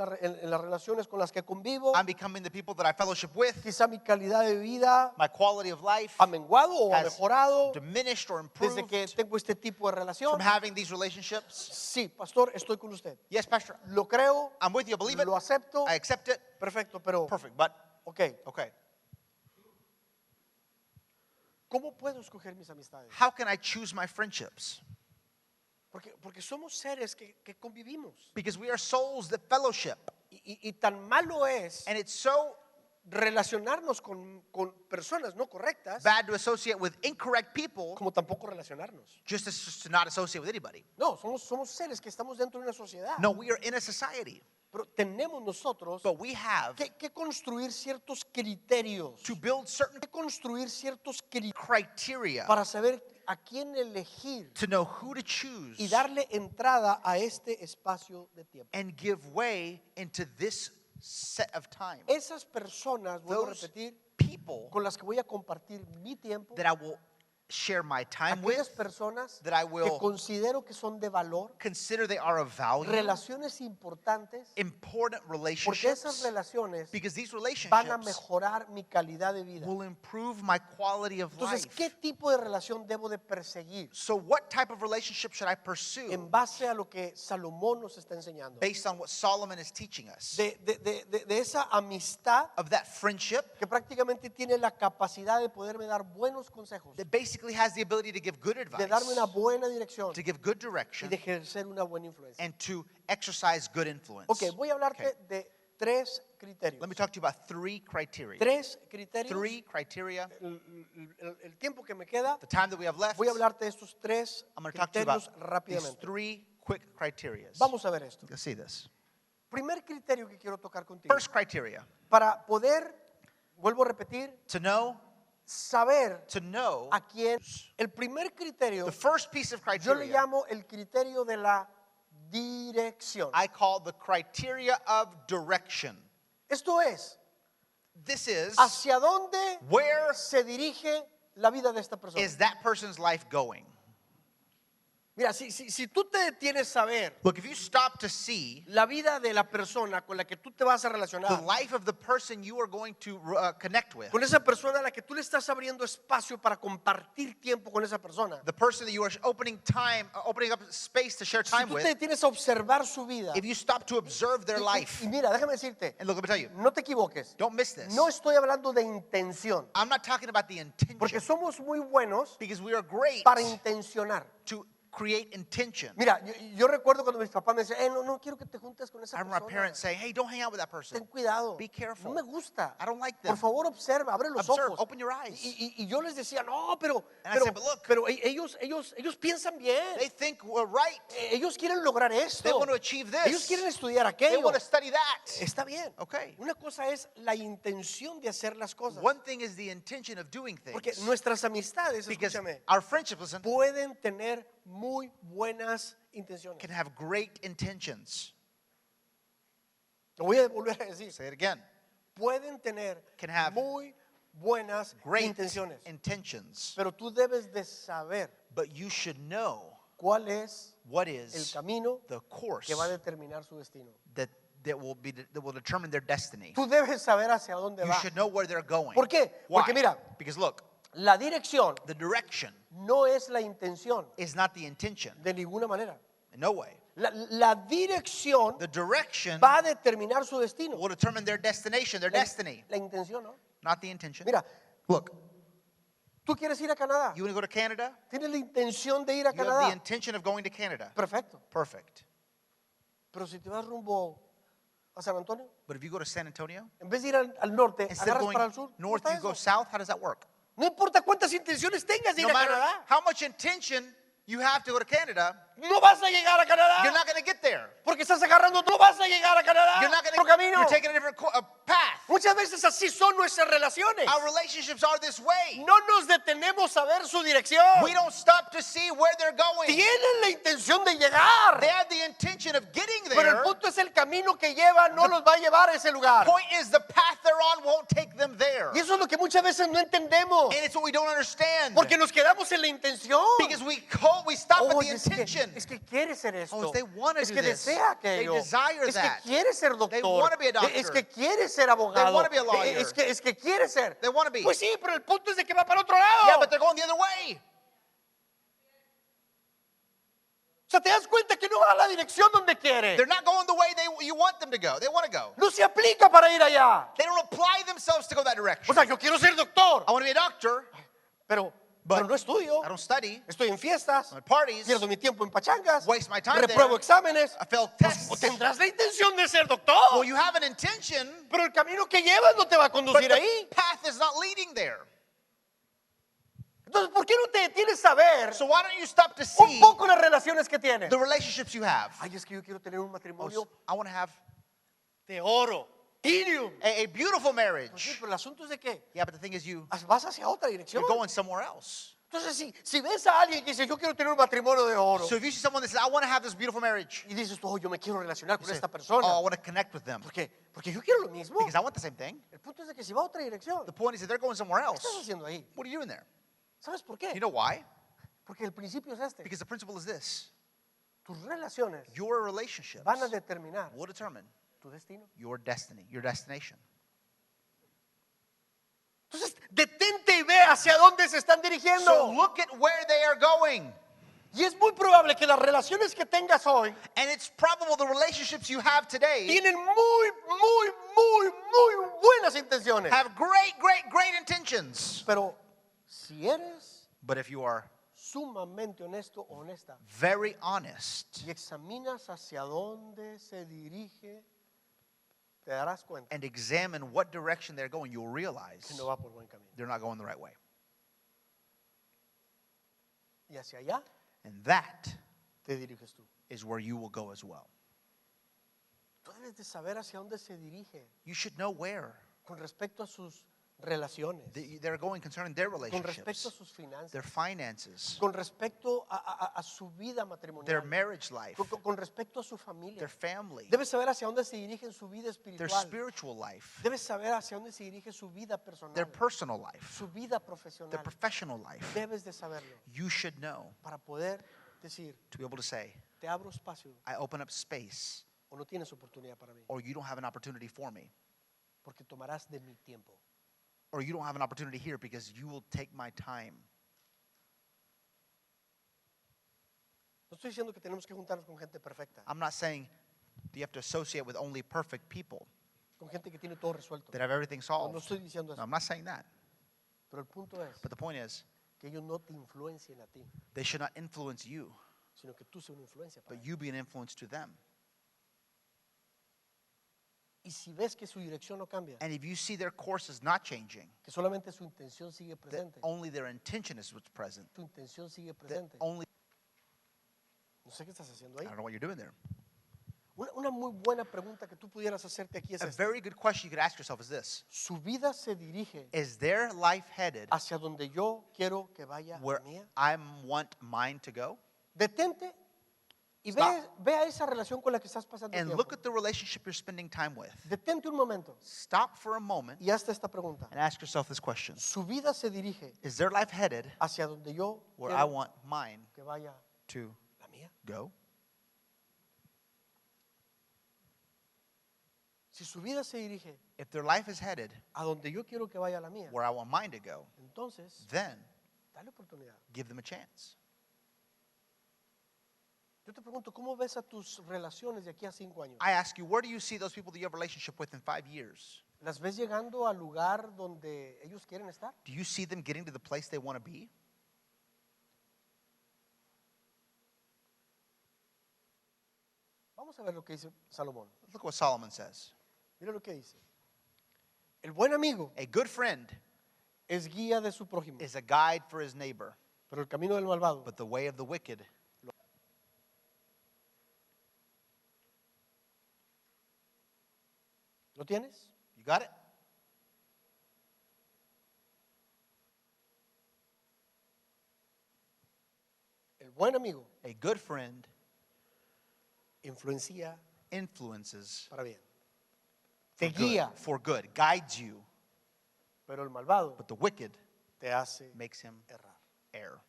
las relaciones con las que convivo. I'm becoming the people that I fellowship with. Quizá mi calidad de vida My quality of life ha menguado o ha has mejorado diminished or desde improved que tengo este tipo de relación. from having these relationships. Sí, pastor, estoy con usted. Yes, Pastor. Lo creo, I'm with you. I believe it. lo acepto. I accept it. Perfecto, pero Perfect. But, ok, okay. ¿cómo puedo escoger mis amistades? How can I choose my friendships? Porque somos seres que convivimos. Because we are souls that fellowship. Y tan malo es And it's so relacionarnos con personas no correctas bad to associate with incorrect people como tampoco relacionarnos. just to not associate with anybody. No, somos seres que estamos dentro de una sociedad. No, we are in a society. Pero tenemos nosotros But we have que construir ciertos criterios. to build certain Que construir ciertos criterios criteria para saber a quién elegir to know who to choose y darle entrada a este espacio de tiempo. and give way into this set of time. Esas personas, vuelvo a Those repetir, people con las que voy a compartir mi tiempo, that I will share my time with, aquellas personas that I que will considero que son de valor, consider they are of value, relaciones importantes, important porque esas relationships, relaciones because these van a relationships mejorar mi calidad de vida. will improve my quality of Entonces, life. ¿qué tipo de relación debo de perseguir So what type of relationship should I pursue en base a lo que Salomón nos está enseñando? based on what Solomon is teaching us? De esa amistad Of that friendship que prácticamente tiene la capacidad de poderme dar buenos consejos, that basically has the ability to give good de advice, darme una buena dirección to give good y direction, de ejercer una buena influencia. and to exercise good influence. Ok, voy a hablarte Okay. de 3 criterios. Let me talk to you about 3 criteria. 3 criterios. 3 criteria. El tiempo que me queda, The time that we have left, voy a hablarte de estos 3 I'm going to talk to you about criterios these rápidamente. 3 quick criteria. Vamos a ver esto. Let's see this. Primer criterio que quiero tocar contigo. First criteria. Para poder, vuelvo a repetir, To know saber a quién. El primer criterio, the first piece of yo le criteria llamo el criterio de la dirección. I call the criteria of direction. Esto es, This is ¿hacia dónde where se dirige la vida de esta persona? is that person's life going? Mira, si tú te detienes a ver Look, if you stop to see la vida de la persona con la que tú te vas a the relacionar, life of the person you are going to connect with, con esa persona a la que tú le estás abriendo espacio para compartir tiempo con esa persona, the person that you are opening up space to share si time tú with, te detienes a observar su vida, if you stop to observe their life, y mira, déjame decirte, and look, let me tell you, no te equivoques, don't miss this. no estoy hablando de intención, I'm not talking about the porque intention, somos muy buenos because we are great para intencionar. to create intention. Mira, yo recuerdo cuando mis papás me decían, no quiero que te juntes con esa I remember my persona. parents saying, hey, don't hang out with that person. Ten cuidado. Be careful. No me gusta. I don't like Por them. favor, observa, abre los Observe, ojos. open your eyes. Y yo les decía, no, pero And I said, but look, ellos piensan bien. they think we're right. Ellos quieren lograr esto. They want to achieve this. Ellos quieren estudiar They aquello. want to study that. Está bien. Okay. Una cosa es la intención de hacer las cosas. One thing is the intention of doing Porque things. nuestras amistades, Because escúchame, our friendships, listen, pueden tener muy buenas intenciones. can have great intentions. Lo voy a volver a decir. Say it again. Pueden tener Can have muy buenas Great intenciones. intentions. Pero tú debes de saber But you should know cuál es what el is camino the course que va a determinar su destino. that will determine their destiny. Tú debes saber hacia dónde You va. should know where they're going. ¿Por qué? Why? Porque mira, Because look, la dirección the direction no es la intención is not the intention. de ninguna manera. In no way. La dirección The direction va a determinar su destino. will determine their destination, their destiny, La intención, ¿no? not the intention. Mira, Look, tú quieres ir a Canadá. you want to go to Canada? Tienes la intención de ir a You have the Canadá. intention of going to Canada. Perfecto. Perfect. Pero si te vas rumbo a San Antonio, But if you go to San Antonio, en vez de ir al norte, instead of agarras going para el sur. ¿Cómo north, está you go eso? south, how does that work? No importa cuántas intenciones tengas de ir No a matter Canadá, how much intention you have to go to Canada, no vas a llegar a Canadá. you're not going to get there. Porque estás agarrando, no vas a llegar a Canadá. You're not going Otro to, camino. you're taking a different path. Muchas veces así son nuestras relaciones. Our relationships are this way. No nos detenemos a ver su dirección. We don't stop to see where they're going. Tienen la intención de llegar. They have the intention of getting Pero el there. punto es el camino que lleva, no los va a llevar a ese lugar. Point is the path they're on won't take them there. Y eso es lo que muchas veces no entendemos. And it's what we don't understand. Porque nos quedamos en la intención. Because we stop at the Oye, intention. es que quiere ser esto. Oh, they wanna es do que this. desea aquello. They desire es that. que quiere ser doctor. They wanna be a doctor. Es que quiere ser abogado. They wanna be a lawyer. Es que quiere ser. They wanna be. Pues sí, pero el punto es de que va para otro lado. Yeah, but they're going the other way. O sea, te das cuenta que no va a la dirección donde quiere. They're not going the way you want them to go. They want to go. No se aplica para ir allá. They don't apply themselves to go that direction. O sea, yo quiero ser doctor, I want to be a doctor, pero but no estudio. I don't study. Estoy en fiestas. I'm at parties. Pierdo mi tiempo en pachangas. Waste my time Repruebo there. exámenes. I fail O tests. tendrás la intención de ser doctor. Well, you have an intention, Pero el camino que llevas no te va a but conducir the ahí. path is not leading there. Entonces, ¿por qué no te detienes a ver So why don't you stop to un see poco las relaciones que tienes? the relationships you have? Ay, es que yo quiero tener un Oh, matrimonio I want to have de oro. Irium. a beautiful Pues sí, marriage. pero el asunto es de que Yeah, but the thing is vas hacia otra dirección. you're going somewhere else. Entonces, si ves a alguien que dice, yo quiero tener un matrimonio de oro, So if you see someone that says, I want to have this beautiful marriage, y dices, oh, yo me quiero relacionar you con say, esta oh, persona, I want to connect with them porque yo quiero lo mismo. because I want the same thing. El punto es de que si va a otra dirección, The point is that they're going somewhere ¿qué estás else. haciendo ahí? What are you doing there? ¿Sabes por qué? You know why? Porque el principio es este. Because the principle is this. Tus relaciones Your relationships van a determinar will determine tu destino. your destiny, your destination. Entonces, detente y ve hacia dónde se están dirigiendo. So look at where they are going. Y es muy probable que las relaciones que tengas hoy And it's probable the relationships you have today tienen muy buenas intenciones. have great intentions. Pero si eres But if you are sumamente honesto o honesta very honest y examinas hacia dónde se dirige te darás cuenta and examine what direction they're going, you'll que realize no va por buen camino. they're not going the right way. Y hacia allá And that te diriges tú. is where you will go as well. Tú debes de saber hacia dónde se dirige You should know where con respecto a sus relaciones, they're going concerning their con respecto a relationships, sus finanzas, their finances, con respecto a su vida their matrimonial, marriage life, con respecto a su familia. their family, Debes saber hacia dónde se dirige en su vida their espiritual. spiritual life, Debes saber hacia dónde se dirige su vida personal, their personal life, su vida their profesional. professional life. Debes de saberlo You should know para poder decir, to be able to say, te abro espacio I open up space, o no tienes oportunidad para mí, or you don't have an opportunity for me, porque tomarás de mi tiempo. or you don't have an opportunity here because you will take my time. No estoy diciendo que tenemos que juntarnos con gente perfecta, I'm not saying you have to associate with only perfect people con gente que tiene todo resuelto. that have everything No solved. estoy diciendo No, eso, I'm not saying that. pero el punto es But the point is, que ellos no te influencien a ti, they should not influence you, sino que tú seas una influencia para but ellos. you be an influence to them. Y si ves que su dirección no cambia, And if you see their course is not changing, que solamente su intención sigue that presente, only their intention is what's present, tu intención sigue that presente. only, No sé qué estás haciendo I ahí. don't know what you're doing there. Una muy buena pregunta que tú pudieras hacerte aquí es A esta. very good question you could ask yourself is this: Su vida se dirige is their life headed hacia donde yo quiero que vaya la where mía. I want mine to go? Detente y Stop. ve a esa relación con la que estás pasando And tiempo. look at the relationship you're spending time with. Detente un momento Stop for a moment y hazte esta pregunta. and ask yourself this question: Su vida se dirige is their life headed hacia donde yo where I quiero want mine que vaya to la mía. go? Si su vida se dirige If their life is headed a donde yo quiero que vaya la mía, where I want mine to go, entonces then dale oportunidad. give them a chance. Yo te pregunto, ¿cómo ves a tus relaciones de aquí a 5 años? I ask you, where do you see those people that you have a relationship with in 5 years? ¿Las ves llegando al lugar donde ellos quieren estar? Do you see them getting to the place they want to be? Vamos a ver lo que dice Salomón. Look what Solomon says. Mira lo que dice. El buen amigo A good friend es guía de su prójimo, is a guide for his neighbor, pero el camino del malvado. but the way of the wicked. ¿Lo tienes? You got it? El buen amigo A good friend influencia influences para bien. for Te good, guía, for good, guides you, pero el malvado but the wicked te hace makes him errar. err.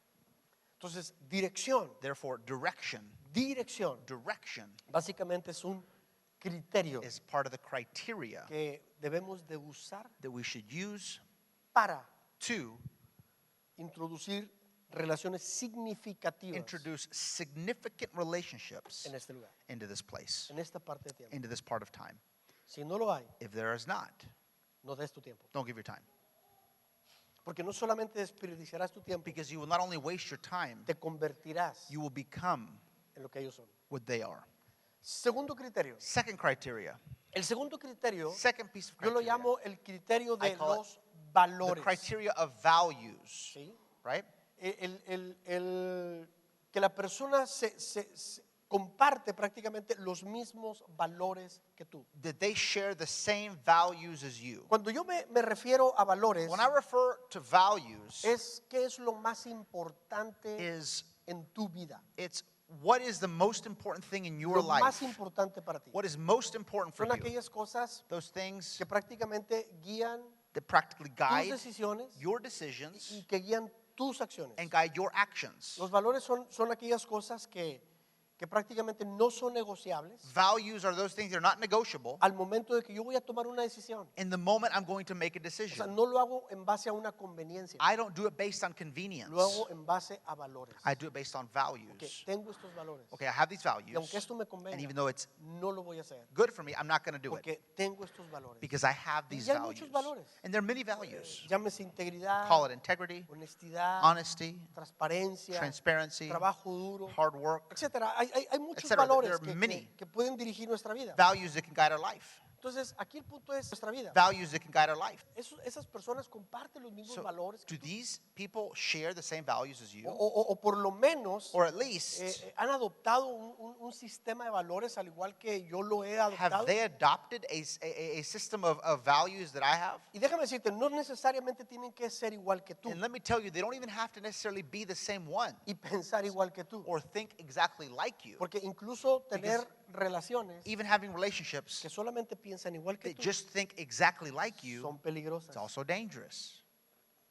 Entonces, dirección, Therefore, direction básicamente es un criterio is part of the criteria que debemos de usar that we should use para to introducir relaciones significativas introduce significant relationships en este lugar, into this place, en esta parte de tiempo. into this part of time. Si no lo hay, If there is not, no des tu tiempo. don't give your time. Porque no solamente desperdiciarás tu tiempo, Because you will not only waste your time, te convertirás you will become en lo que ellos son. what they are. Segundo criterio. Second criteria, El segundo criterio, second piece of yo lo criteria, llamo el criterio I de call it los the valores. criteria of values, ¿Sí? right? Que la persona se comparte prácticamente los mismos valores que tú. That they share the same values as you. Cuando yo me refiero a valores, When I refer to values, es qué es lo más importante is en tu vida. it's what is the most important thing in your Lo más life? importante para ti. What is most important for Son you? aquellas cosas Those things que prácticamente guían that practically tus guide decisiones your decisions y que guían tus acciones. and guide your actions. Los valores son aquellas cosas que prácticamente no son negociables Values are those things that are not negotiable. al momento de que yo voy a tomar una decisión. In the moment I'm going to make a O sea, decision, no lo hago en base a una conveniencia, I don't do it based on convenience. lo hago en base a valores. I do it based on Que values. tengo estos valores. Okay, I have these Y aunque values, esto me and convenga, even though it's no lo voy a hacer. good for me, I'm not going to do it Porque tengo estos valores. because I have Y these hay values. muchos valores. And there are many values. Llámese integridad, Call it integrity, honestidad, honesty, transparencia, transparency, trabajo duro, hard work, etcétera. Hay muchos etcétera. valores There are many que pueden dirigir nuestra vida. values that can guide our life. Entonces, aquí el punto es nuestra vida. Values that can guide our life. Esas personas comparten los mismos So, valores que do tú. these people share the same values as you? O por lo menos Or at least, han adoptado un sistema de valores al igual que yo lo he have adoptado. they adopted a system of values that I have? Y déjame decirte, no necesariamente tienen que ser igual que tú And let me tell you, they don't even have to necessarily be the same one y pensar igual que tú. or think exactly like you. Porque incluso tener relaciones Even having relationships que solamente piensan igual que that tú just think exactly like you, son peligrosas. it's also dangerous.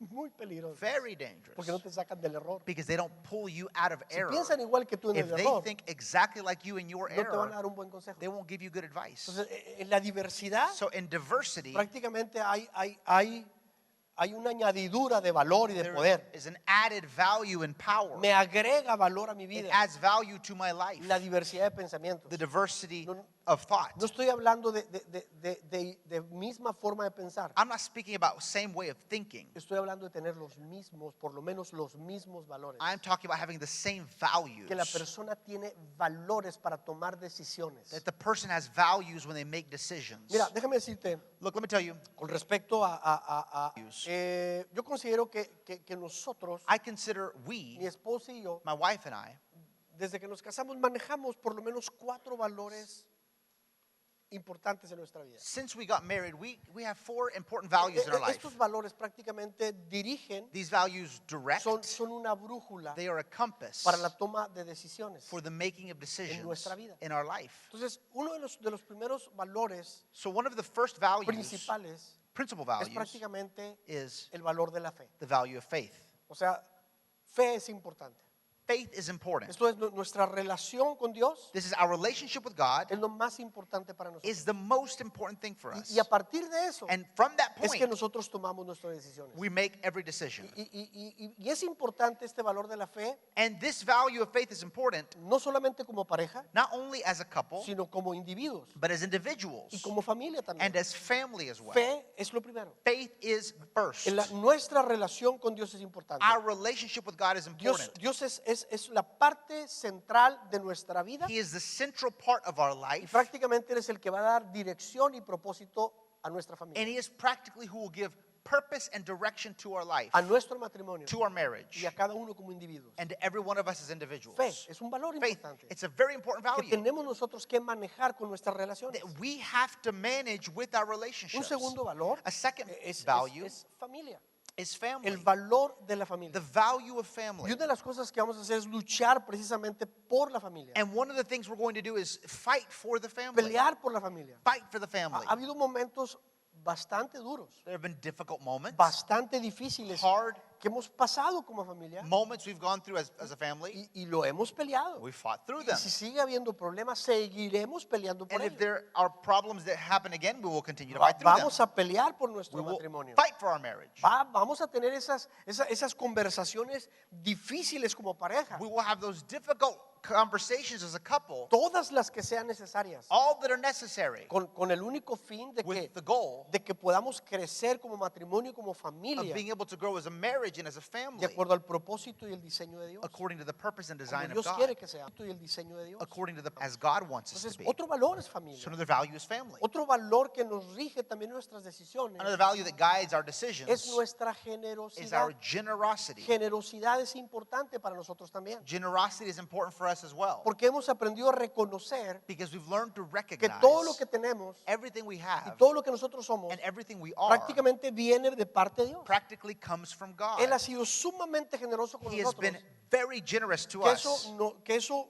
Muy peligrosas. Very Porque no dangerous. te sacan del error. Because they don't pull you out of Si error. piensan igual que tú en If el they error, think exactly like you in your no te van a error, dar un buen consejo. they won't give you good advice. Entonces, en la diversidad, So in diversity, prácticamente hay una añadidura de valor y de there poder. is an added value and power. Me agrega valor a mi It vida. adds value to my life. La diversidad de pensamientos. The diversity No, of thought. No estoy hablando de misma forma de pensar. I'm not speaking about same way of thinking. Estoy hablando de tener los mismos, por lo menos los mismos valores. I'm talking about having the same values. Que la persona tiene valores para tomar decisiones. That the person has values when they make decisions. Mira, déjame decirte, Look, let me tell you, con respecto yo considero que nosotros, I consider mi we, esposa y yo, my wife and I, desde que nos casamos manejamos por lo menos 4 valores importantes en nuestra vida. since we got married, we have 4 important values in our life. Estos valores prácticamente dirigen, These values direct, son una brújula they are a compass para la toma de decisiones. for the making of decisions nuestra vida. in our life. Entonces, uno de los primeros valores So one of the first values, principales principal es values, prácticamente is el valor de la fe. the value of faith. O sea, fe es importante. Faith is important. Esto es nuestra relación con Dios, This is our relationship with God es lo más importante para nosotros. is the most important thing for us. Y a partir de eso And from that es que point, nosotros tomamos nuestras decisiones. we make every decision. Y es importante este valor de la fe, And this value of faith is important no solamente como pareja, not only as a couple, sino como individuos but as individuals y como familia también. and as family as well. Fe es lo primero. Faith is first. Nuestra relación con Dios es importante. Our relationship with God is important. Dios es la parte central de nuestra vida He is the central part of our y life, prácticamente Él es el que va a dar dirección y propósito a nuestra familia, and He is practically who will give purpose and direction to our life, a nuestro matrimonio to our marriage, y a cada uno como individuos. and to every one of us as individuals. Fe es un valor Faith, importante it's a very important que value tenemos nosotros que manejar con nuestras relaciones. that we have to manage with our Un relationships. segundo valor A second es value familia, is family, el valor de la the familia. value of Y family. una de las cosas que vamos a hacer es luchar precisamente por la familia, And one of the things we're going to do is fight for the family. pelear por la familia. Fight for the family. Ha habido momentos bastante duros, There have been difficult moments, bastante difíciles hard que hemos pasado como familia moments we've gone through as a family. y lo hemos peleado. We fought through Y them. si sigue habiendo problemas, seguiremos peleando por And if ellos. there are problems that happen again, we will continue to fight through them. Vamos a pelear por We nuestro will matrimonio. fight for our marriage. Vamos a tener esas conversaciones difíciles como pareja, We will have those difficult conversations as a couple, todas las que sean necesarias, all that are necessary, con el único fin with the goal de que podamos crecer como matrimonio y como of familia being able to grow as a marriage and as a de family acuerdo al propósito y el diseño de Dios. according to the purpose and Como design of Dios God, quiere que sea y el diseño de Dios. according to as God wants us to Entonces, be. otro valor es So familia. another value is family. Otro valor que nos rige también nuestras decisiones Another value that guides our es decisions nuestra is generosidad. our generosity. Generosidad es importante para nosotros también, Generosity is important for us as well, porque hemos aprendido a reconocer because we've learned to que recognize todo lo que tenemos everything we y have todo lo que nosotros somos and everything we are prácticamente viene de parte de Dios. practically comes from God. Él ha sido sumamente generoso con He has nosotros, been very generous to que us, eso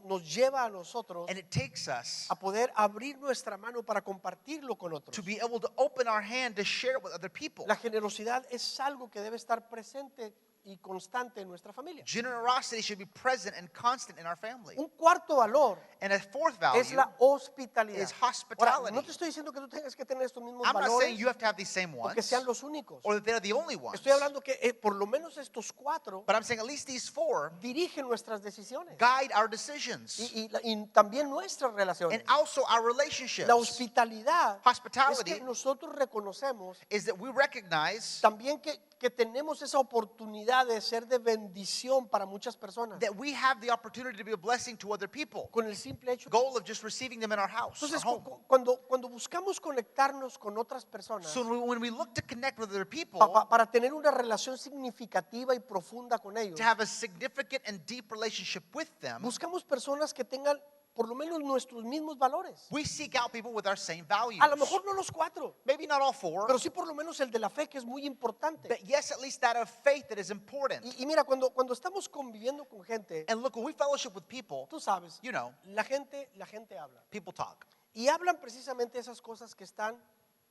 nos lleva a nosotros and it takes us a poder abrir nuestra mano para compartirlo con otros. to be able to open our hand to share it with other people. La generosidad es algo que debe estar presente y constante en nuestra familia. Generosity should be present and constant in our family. Un cuarto valor And a fourth es value, la hospitalidad. is Ahora, hospitality. no te estoy diciendo que tú tengas que tener estos mismos I'm not saying valores you have to have these same o que ones sean los únicos. or that they're the only ones, Estoy hablando que por lo menos estos 4 but I'm saying at least these 4 dirigen nuestras decisiones guide our decisions y también nuestras relaciones. and also our relationships. La hospitalidad es Hospitality que nosotros reconocemos is that we recognize también que tenemos esa oportunidad oportunidad de ser de bendición para muchas personas. that we have the opportunity to be a blessing to other people. Con el simple hecho. Goal of just receiving them in our house, our Entonces, home. cuando buscamos conectarnos con otras personas, So when we look to connect with other people, para tener una relación significativa y profunda con ellos, to have a significant and deep relationship with them, buscamos personas que tengan por lo menos nuestros mismos valores. we seek out people with our same values. A lo mejor no los 4, Maybe not all 4, pero sí por lo menos el de la fe, que es muy importante. but yes, at least that of faith that is important. Y mira, cuando estamos conviviendo con gente, And look, when we fellowship with people, tú sabes, you know, la gente habla. people talk. Y hablan precisamente esas cosas que están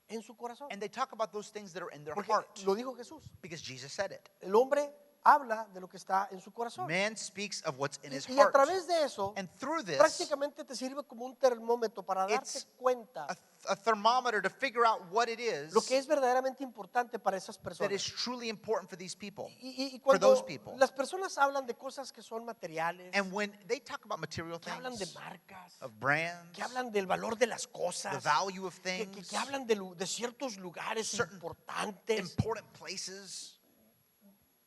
en su corazón. And they talk about those things that are in their Porque heart. lo dijo Jesús. Because Jesus said it. El hombre habla de lo que está en su corazón. Man speaks of what's in his Y a heart. través de eso, And through this, prácticamente te sirve como un termómetro para darte it's cuenta a thermometer to figure out what it is lo que es verdaderamente importante para esas that personas. is truly important for these people. Y for cuando those people. las personas hablan de cosas que son materiales, And when they talk about material que hablan de things, marcas, of brands, que hablan del valor de las the cosas, value of que things, hablan de ciertos lugares certain importantes, important places,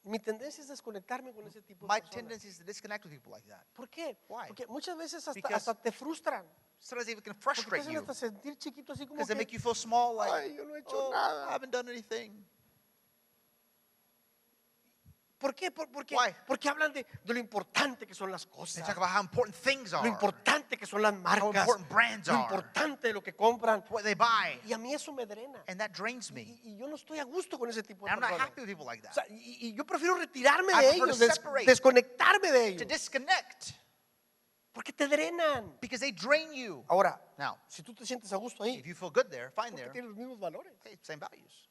mi tendencia es desconectarme con ese tipo de my personas. tendency is to disconnect with people like that. ¿Por qué? Why? Porque muchas veces Because hasta te frustran. Sometimes they can Porque te frustrate hacen you hasta sentir chiquito, así como because they que, make you feel small, like, ay, yo no he hecho oh, nada. I haven't done anything. ¿Por qué? Porque, Why? porque hablan de lo importante que son las They cosas, talk about how important things lo are, importante que son las how marcas, important brands lo are, importante de lo que compran. what they buy, Y a mí eso me drena. and that drains me. Y yo no estoy a gusto con ese tipo de And I'm not personas. happy with people like O sea, that. y yo prefiero retirarme I de prefer to ellos, separate. desconectarme de To ellos, disconnect porque te drenan. because they drain you. Ahora, Now, si tú te sientes a gusto ahí, if you feel good there, fine porque there. tienes los mismos valores. Okay, same values.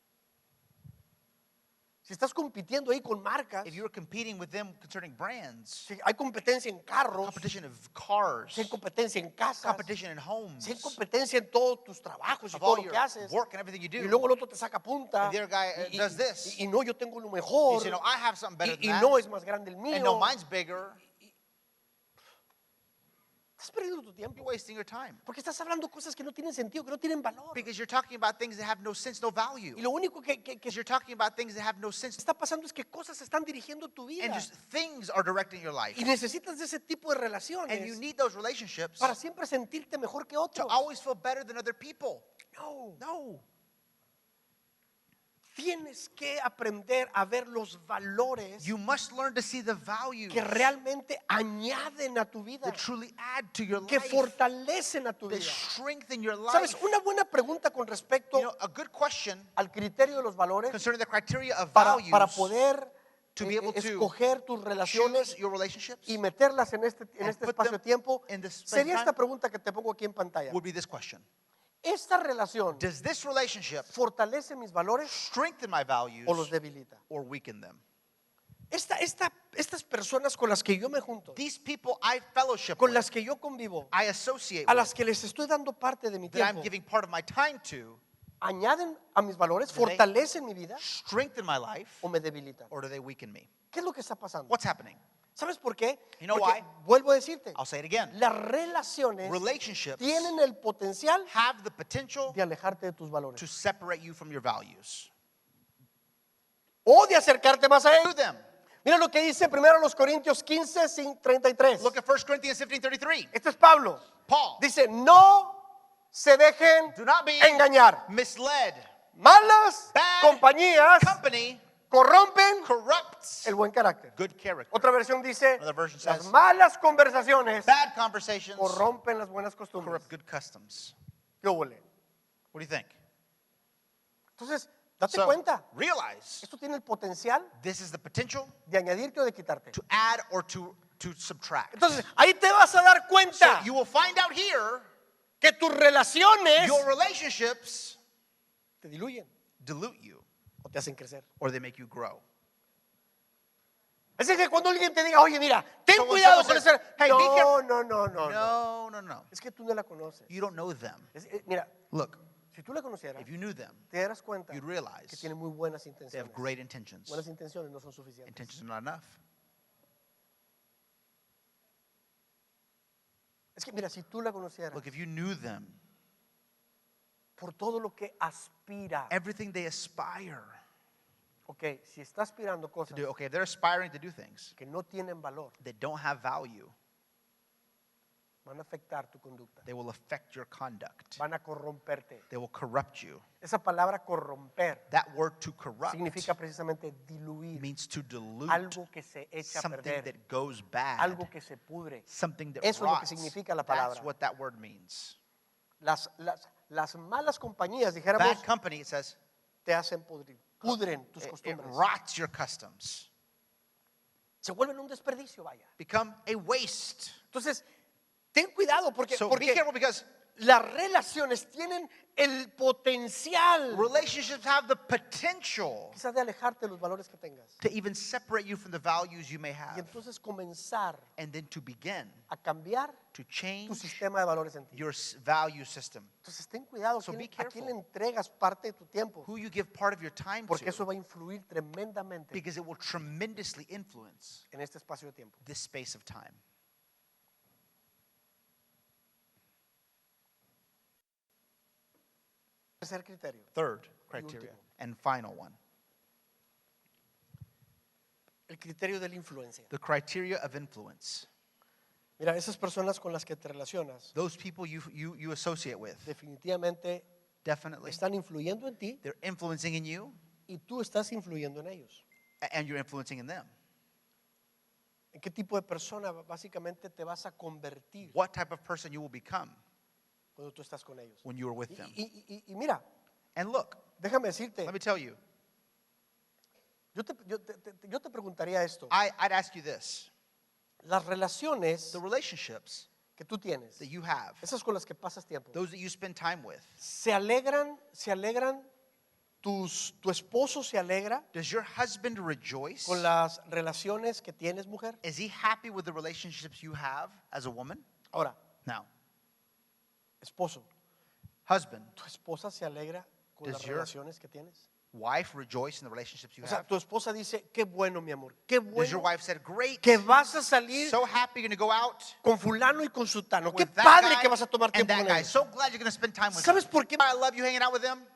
Si estás compitiendo ahí con marcas, If you're competing with them concerning brands, si hay competencia en carros, competition of cars, si hay competencia en casas, competition in homes, si hay competencia en todos tus trabajos y of todo all lo your que haces, work and everything you y do, luego el otro te saca punta, and the other guy does this. y no, yo tengo lo You mejor, say, no, I have something better y than no that, es más grande el and no, mío. mine's bigger. Estás perdiendo tu You're tiempo, wasting your time porque estás hablando cosas que no tienen sentido, que no tienen valor. because you're talking about things that have no sense, no value. Y lo único que Because you're talking about things that have no sense, está pasando es que cosas están dirigiendo tu vida. and just things are directing your life. Y necesitas de ese tipo de And you relaciones need those relationships para siempre sentirte mejor que to otros. always feel better than other people. No. No. Tienes que aprender a ver los valores You must learn to see the values que realmente añaden a tu vida, that truly add to your que life, fortalecen a tu that vida. strengthen your life. ¿Sabes? Una buena pregunta con respecto You know, a good question al criterio de los valores concerning the criteria of para values poder to be able to escoger tus relaciones choose your relationships y meterlas en este and put espacio de them tiempo, in this space sería of esta time pregunta que te pongo aquí en pantalla. would be this question. ¿Esta relación Does this relationship fortalece mis valores strengthen my values o los debilita? or weaken them? Estas personas con las que yo me junto, These people I fellowship con with, las que yo convivo, I associate a with, las que les estoy dando parte de mi that I'm tiempo, giving part of my time to, ¿añaden a mis valores, Do they- fortalecen mi vida strengthen my life o me debilitan? or do they weaken me? ¿Qué es lo que está pasando? What's happening? ¿Sabes por qué? You know Porque, why? vuelvo a decirte, I'll say it again. las relaciones Relationships tienen el potencial have the potential de alejarte de tus valores to separate you from your values. o de acercarte más a To ellos. them. Mira lo que dice primero los Corintios 15:33. Look at 1 Corinthians 15:33. Este es Pablo. Paul, Dice, no se dejen do not be engañar. misled. Malas Bad compañías Company corrompen corrupts el buen carácter. good character. Otra versión dice, Another version las says, malas conversaciones bad conversations corrompen las buenas costumbres. corrupt good customs. ¿Qué huele? What do you think? Entonces, date So, cuenta, realize esto tiene el potencial this is the potential de añadirte o de quitarte. to add or to subtract. Entonces, ahí te vas a dar So cuenta you will find out here que tus relaciones your relationships te diluyen dilute you o te hacen crecer. or they make you grow. Es que cuando alguien te diga, oye, mira, ten So when cuidado someone con says, eso. "Hey, be careful." No. No. Es que tú no la conoces. You don't know them. Mira, Look, si tú la conocieras, if you knew them, te darás cuenta you'd que realize tiene muy buenas they intenciones. have great intentions. Buenas intenciones no son suficientes. Intentions are not enough. Es que mira, si tú la conocieras, Look, if you knew them, por todo lo que aspira, everything they aspire, Ok, si está aspirando to cosas do. Okay, if they're aspiring to do things que no tienen valor, that don't have value, van a afectar tu conducta. they will affect your conduct. Van a corromperte. They will corrupt you. Esa palabra corromper That word to corrupt significa precisamente diluir, means to dilute algo que se echa a something perder, that goes bad, algo que se pudre. something that Eso es lo que rots. significa la That's palabra. what that word means. Las malas compañías, dijéramos, Bad company, it says, te hacen pudren tus it costumbres. rots your customs. Se vuelven un desperdicio, vaya. Become a waste. Entonces, ten cuidado porque, So be porque careful because las relaciones tienen el potencial relationships have the potential quizás de alejarte de los valores que tengas. to even separate you from the values you may Y have. entonces comenzar And then to begin a cambiar to tu change sistema de valores en ti. your value system. Entonces ten cuidado So be a quién le careful. entregas parte de tu tiempo, Who you give part of your time porque eso to, va a influir tremendamente because it will tremendously influence en este espacio de tiempo. this space of time. Tercer criterio, Third criteria último. and final one, el criterio de la influencia. the criteria of influence. Mira, esas personas con las que te relacionas Those people you associate with, definitivamente definitely, están influyendo en ti they're influencing in you y tú estás influyendo en ellos. and you're influencing in them. ¿En qué tipo de persona básicamente te vas a convertir What type of person you will become cuando tú estás con ellos? when you are with them. Y mira, And look, déjame decirte, let me tell you, yo te preguntaría esto. I'd ask you this. Las relaciones The relationships que tú tienes, that you have, esas con las que pasas tiempo, those that you spend time with, se alegran, tu esposo se alegra does your husband rejoice? con las relaciones que tienes, mujer. Is he happy with the relationships you have as a woman? Ahora, No. esposo, Husband, tu esposa se alegra con Does las your- relaciones que tienes. wife rejoice in the relationships you O sea, have? tu esposa dice, qué bueno, mi amor, qué Does your bueno wife say, great, que vas a salir so happy you're going to go out con fulano y con sutano. Qué with that padre guy que vas a tomar and tiempo that con guy? ellos. So glad you're going to spend time with ¿Sabes them. por qué? I love you hanging out with them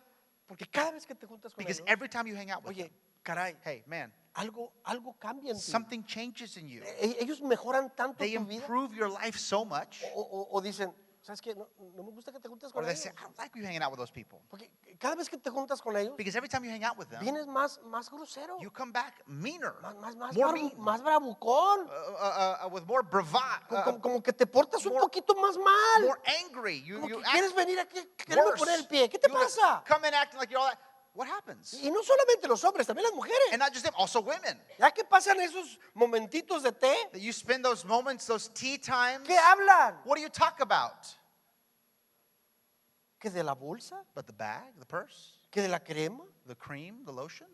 Porque cada vez que te juntas con because ellos, every time you hang out with them, oye, caray, hey, man, algo cambia en ti. something changes in you. Ellos mejoran tanto They tu vida. improve your life so much. O dicen, ¿sabes qué? No me gusta que te juntes Or con they ellos. say, I don't like you hanging out with those people. Porque cada vez que te juntas con ellos, Because every time you hang out with them, vienes más grosero, you come back meaner, more mean, más bravucón. with more bravado, Como que te portas un more- poquito más mal. more angry. You Como que act quieres venir aquí, quererme worse. poner el pie. ¿Qué te You like pasa? come in acting like you're all that. What happens? Y no solamente los hombres, también las mujeres. And not just them, also women. Ya que pasan esos momentitos de té, That you spend those moments, those tea times. ¿qué hablan? What do you talk about? ¿Que de la bolsa? But the bag, the purse, ¿Que de la crema? the cream, the lotion,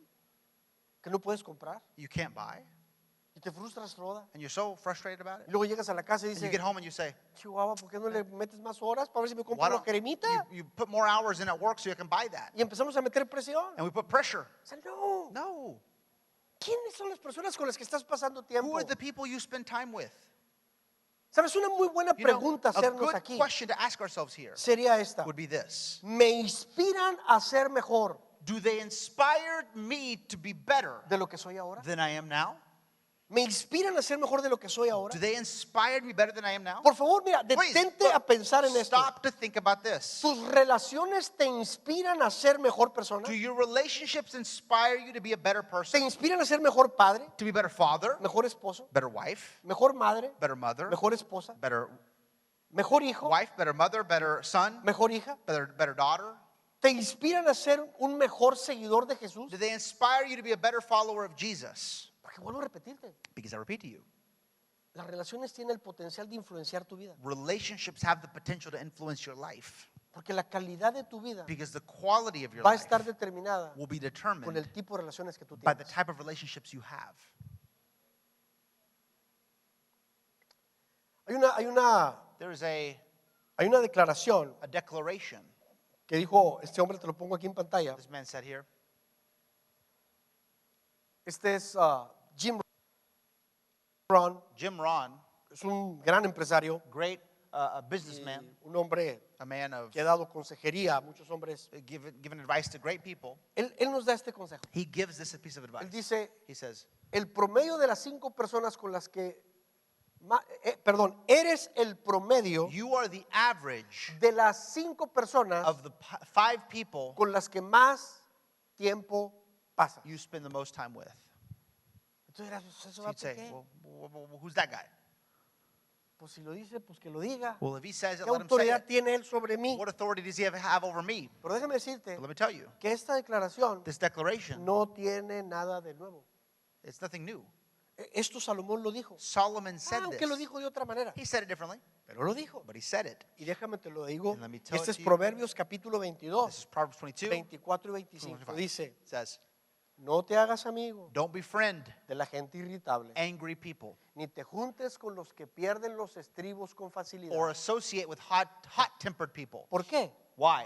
¿Que no puedes comprar? you can't buy. Y te frustras toda. And you're so frustrated about Y it. luego llegas a la casa y And you dices, get home and you say, Chihuahua, ¿por qué no le metes más horas para ver si me compro why una don't cremita? you put more hours in at work so you can buy that? Y empezamos a meter presión. And we put pressure. O sea, no. No. ¿Quiénes son las personas con las que estás pasando Who tiempo? are the people you spend time with? ¿Sabes? Una muy buena You know, pregunta a hacernos good aquí question to ask ourselves here sería esta. would be this. ¿Me inspiran a ser mejor Do they inspire me to be better de lo que soy ahora? than I am now? ¿Me inspiran a ser mejor de lo que soy ahora? Do they inspire me better than I am now? Por favor, mira, Please, detente look, a pensar en esto. stop to think about this. ¿Tus relaciones te inspiran a ser mejor persona? Do your relationships inspire you to be a better ¿Te person? inspiran a ser mejor padre, To be a better father, mejor esposo, better wife, mejor madre, better mother, mejor esposa, better mejor hijo, wife, better mother, better son, mejor hija? better daughter? ¿Te inspiran a ser un mejor seguidor de Jesús? Do they inspire you to be a better follower of Jesus? Porque vuelvo a repetirte, Because I repeat to you, las relaciones tienen el potencial de influenciar tu vida. relationships have the potential to influence your life. Porque la calidad de tu vida Because the quality of your va a life estar determinada will be con determined el tipo de relaciones que tú by the tienes. type of relationships you have. There is Hay una declaración a declaration que dijo este hombre, te lo pongo aquí en pantalla. this man said here. Este es Jim Rohn, Jim Rohn, es un gran empresario. great a y businessman, un hombre a man of que ha dado consejería a muchos hombres. giving advice to great people. Él nos da este consejo. He gives this a piece of Él advice. dice, He says, el promedio de las 5 personas con las que, eres el promedio you are the average de las 5 personas of the 5 people con las que más tiempo pasas. you spend the most time with. Entonces dirás, ¿eso So va you'd por say, qué? well, who's that guy? Pues si lo dice, pues que lo diga. Well, if he says it, ¿Qué let him say autoridad it. tiene él sobre mí? What authority does he have over me? Pero déjame decirte But let me tell you, que esta declaración this declaration, no tiene nada de nuevo. it's nothing new. Esto Salomón lo dijo. Solomon said Aunque lo this. dijo de otra manera, He said it differently, pero lo dijo. but he said it. Y déjame te lo digo. And let me tell Este it es to you. Proverbios capítulo This 22, is Proverbs 22, 24 y 25. 25. Dice, It says, no te hagas amigo don't befriend de la gente irritable, angry people ni te juntes con los que pierden los estribos con or facilidad. associate with hot-tempered people. ¿Por qué? Why?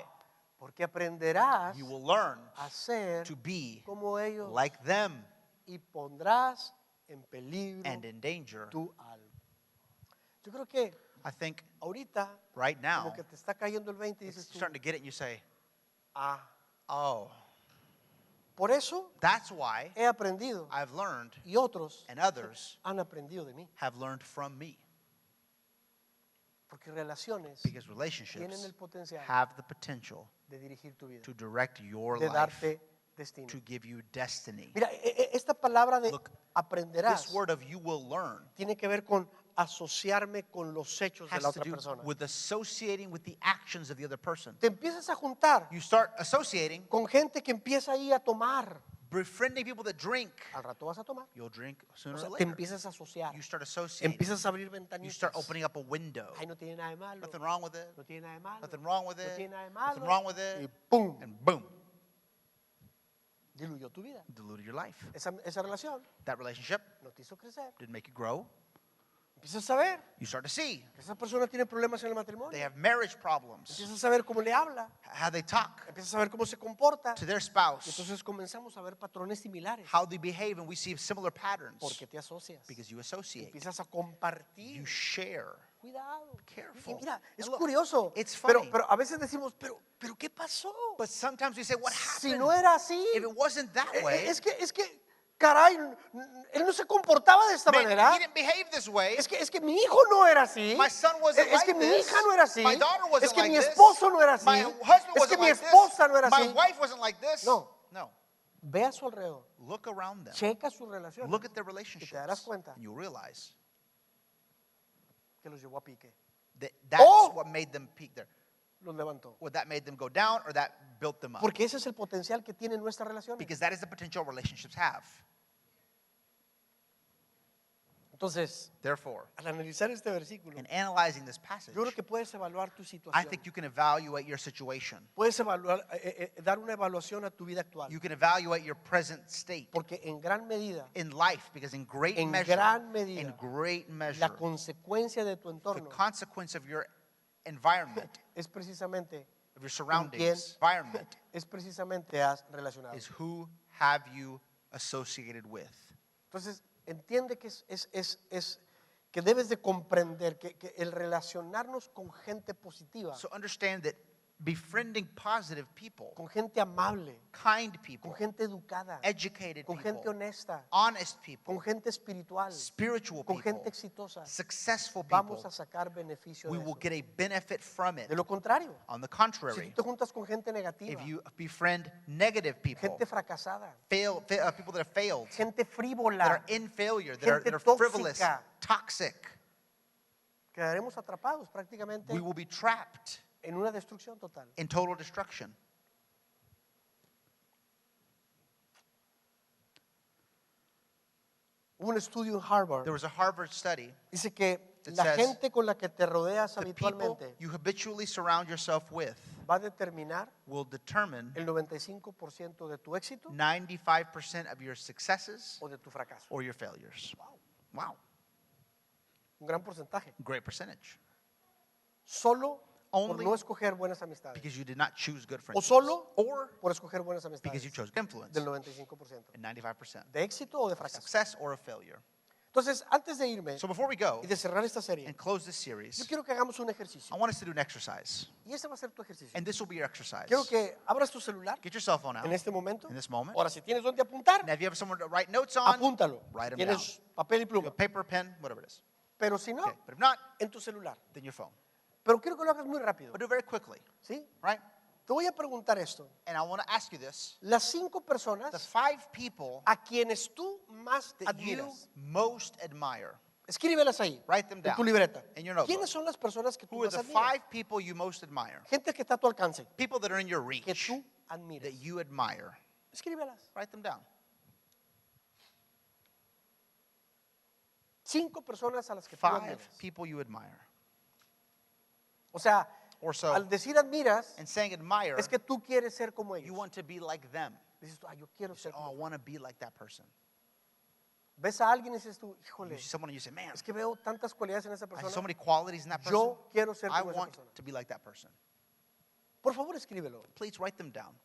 Porque aprenderás You will learn a ser to be como ellos like them y pondrás en peligro and in danger. tu alma. Yo creo que I think ahorita right como now, que te está cayendo el 20 y it's dices tú, starting to get it and you say, ah, oh, por eso that's why he aprendido I've learned y otros and others han aprendido de mí. have learned from me. Porque relaciones Because tienen relationships el potencial have the potential de dirigir tu vida, to direct your de life, darte destino. to give you destiny. Mira, esta palabra de Look, aprenderás This word of you will learn tiene que ver con asociarme con los hechos de la has to otra do persona. with associating with the actions of the other person. Te empiezas a juntar You start associating, con gente que empieza ahí a tomar. befriending people that drink. Al rato vas a tomar. You'll drink sooner O sea, or te later. empiezas a asociar. You start associating. Empiezas a abrir You ventanitas. start opening up a window. Ay, no tiene nada de malo. Nothing wrong with it. No tiene nada de malo. Nothing wrong with No it. tiene nada de Nothing malo. wrong with Y it. ¡pum! And boom, Diluyó tu vida. diluted your life. Esa relación That relationship no te hizo crecer. didn't make you grow. Empiezas a ver You start to see que esa persona tiene problemas en el they matrimonio. have marriage problems, Empiezas a ver cómo le habla. how they talk Empiezas a ver cómo se comporta. to their Y spouse, entonces comenzamos a ver patrones similares. how they behave, and we see similar patterns Porque te asocias. because you associate, Empiezas a compartir. you share. Cuidado. Careful. Y mira, es And look, curioso. it's Pero funny. a veces decimos, pero ¿qué pasó? But sometimes we say, what Si happened? no era así. If it wasn't that way, Es que, caray, él no se comportaba de esta man, manera. he didn't behave this way. Es que mi hijo no era así. My son wasn't Es que like mi this. hija no era así. My daughter wasn't Es que like mi this. esposo no era así. My husband Es que wasn't mi like esposa this. no era My así. wife wasn't like this. No. No. Ve a su alrededor. Look around them. Checa sus relaciones. Look at their Y te relationships. darás cuenta And you'll realize que los llevó a pique. that that's Oh! what made them peak there. Los levantó. Or that made them go down, or that built them up. Porque ese es el potencial que tienen nuestras relaciones. Because that is the potential relationships have. Entonces, Therefore, al analizar este versículo, in analyzing this passage, yo creo que puedes evaluar tu I situación. think you can evaluate your situation. Puedes evaluar, dar una evaluación a tu vida actual. You can evaluate your present state Porque en gran medida, in life, because in great En measure, gran medida, in great measure, la consecuencia de tu the entorno consequence of your environment, es precisamente of your con quién surroundings, environment, es precisamente te has relacionado. is who have you associated with. Entonces, entiende que que debes de comprender que el relacionarnos con gente positiva, So understand that befriending positive people, con gente amable, kind people, con gente educada, educated con gente people, honesta, honest people, con gente espiritual, spiritual con people, gente exitosa, successful vamos people, a sacar beneficio we de will eso. get a benefit from it. De lo contrario, On the si contrary, tú te juntas con gente negativa, if you befriend negative people, gente fracasada, people that have failed, gente that frívola, are in failure, that are gente frivolous, tóxica, toxic, quedaremos atrapados prácticamente we will be trapped en una destrucción total. in total destruction. Hubo un estudio en Harvard, There was a Harvard study. dice que It la says, gente con la que te rodeas The people habitualmente you habitually surround yourself with va a determinar will determine el 95% de tu éxito 95% of your successes o de tu fracaso. or your failures. Wow, Un gran porcentaje. great percentage. Solo por Only no escoger buenas amistades. Because you did not choose good O friendships. solo Or por escoger buenas because you amistades. chose good influence. Del 95%. And 95%. ¿De éxito o de Of fracaso? success or a failure. Entonces, antes de irme So before we go y de cerrar esta serie, and close this yo series, quiero que hagamos un ejercicio. I want us to do an exercise. Y ese va a ser tu ejercicio. And this will be your exercise. Quiero que abras tu celular Get your cell phone out en este momento. in this moment. Ahora, si tienes donde apuntar, Now, if you have someone to write notes on, apúntalo. write them Tienes papel y down. pluma. Paper, pen, whatever it is. Pero si no, Okay. But if not, en tu celular. then your phone. Pero quiero que lo hagas muy rápido. But do it very quickly, ¿Sí? right? Te voy a preguntar esto. And I want to ask you this. Las 5 The personas 5 people a quienes tú más that you admiras. most admire. Escríbelas ahí, Write them en down tu libreta. in your notebook. ¿Quiénes son las personas que tú Who are más the admiras? 5 people you most admire? Gente que está a tu alcance, People that are in your que reach, tú admiras. that you admire. Escríbelas. Write them down. 5 personas a las que tú 5 admiras. people you admire. O sea, Or so, al decir admiras, and saying admire, es que tú quieres ser como you ellos. want to be like them. Dices tú, yo quiero You say, ser oh, I como. want to be like that person. Ves a alguien y dices tú, You híjole, see someone and you say, man, es que veo tantas cualidades en esa I see so persona. many qualities in that person. Yo quiero ser I como esa want persona. to be like that person. Por favor, escríbelo. Please write them down.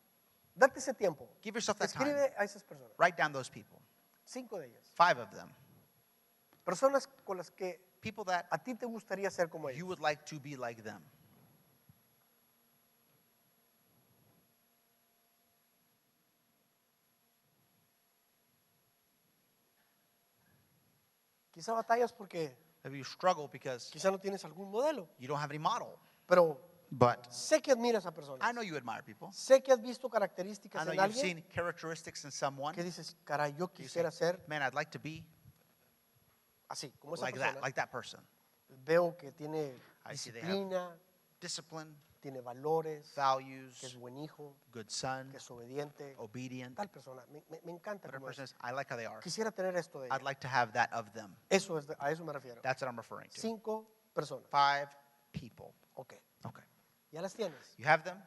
Date ese tiempo. Give yourself that time. Escribe a esas personas. Write down those people. 5 de ellas. 5 of them. Personas con las que People that a ti te gustaría ser como you ellos. would like to be like them. Quizá batallas porque Maybe you struggle because quizá no tienes algún modelo. you don't have any model. Pero But sé que admiras a personas. I know you admire people. Sé que has visto I características know en you've alguien seen characteristics in someone. que dices, caray, yo You say, quisiera ser man, I'd like to be así, como esa like persona. that, like that person. Veo que tiene I see they have disciplina, discipline, tiene valores, que es values, buen hijo, good son, que es obediente. obedient. Tal persona, me encanta Whatever como person es. is, I like how they are. Quisiera tener esto de I'd ella. like to have that of them. Eso es, a eso me refiero. That's what I'm referring to. 5 personas. 5 people. Ok, Okay. ya las tienes. You have them?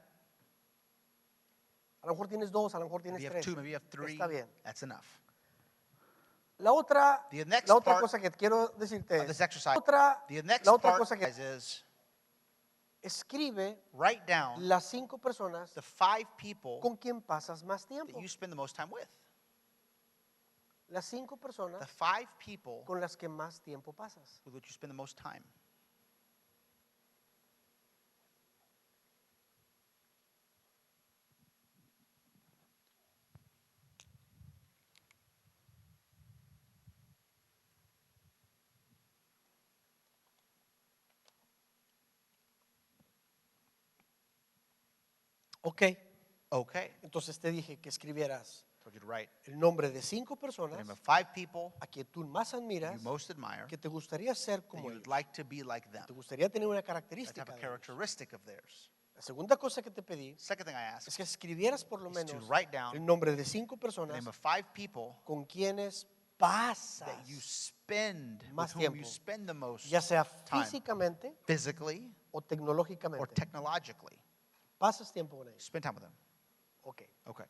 A lo mejor tienes 2, a lo mejor tienes Maybe you have 3. 2, maybe you have 3. Está bien. That's enough. La otra The next part cosa que quiero decirte Of this es, exercise, la the next otra part cosa que is escribe write down las 5 personas the 5 people con quien pasas más tiempo. that you spend the most time with. Las 5 personas The 5 people con las que más tiempo pasas. with which you spend the most time. Ok, Okay. entonces te dije que escribieras Told you to write el nombre de 5 the personas name of 5 people a quien tú más admiras, you most admire, que te gustaría ser that como you ellos, would like to be like them. te gustaría tener una Like to característica have a de ellos. characteristic of theirs. La segunda cosa que te pedí Second thing I ask es que escribieras por lo is to menos write down el nombre de 5 the personas name of 5 people con quienes pasas, that you spend, Más with whom you tiempo. spend the most ya sea time, físicamente physically o or tecnológicamente. technologically. Pasas tiempo con ellos. Spend time with them. Ok, Okay.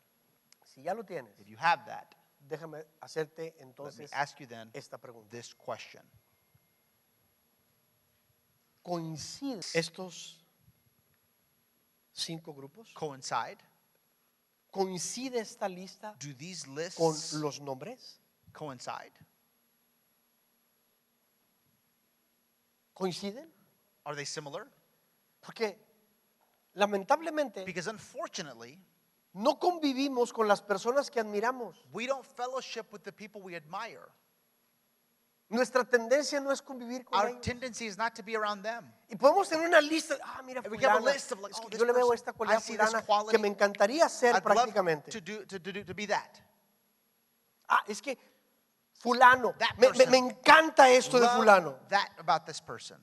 si ya lo tienes, If you have that, déjame hacerte let me entonces ask you then esta pregunta. this question. ¿Coinciden estos 5 grupos? Coincide? ¿Coincide esta lista Do these con lists los nombres? coincide? ¿Coinciden? Are they similar? Porque lamentablemente Because unfortunately, no convivimos con las personas que admiramos. we don't fellowship with the people we admire. Nuestra tendencia no es convivir con Our ellos. tendency is not to be around them. Y podemos tener una lista, mira, And we have a fulana, list of like, es oh, que this yo le veo person, esta I cualidad see this fulana quality. que me encantaría ser I'd love prácticamente. to be that. Es que fulano, That me person. encanta esto de Love fulano. that about this person.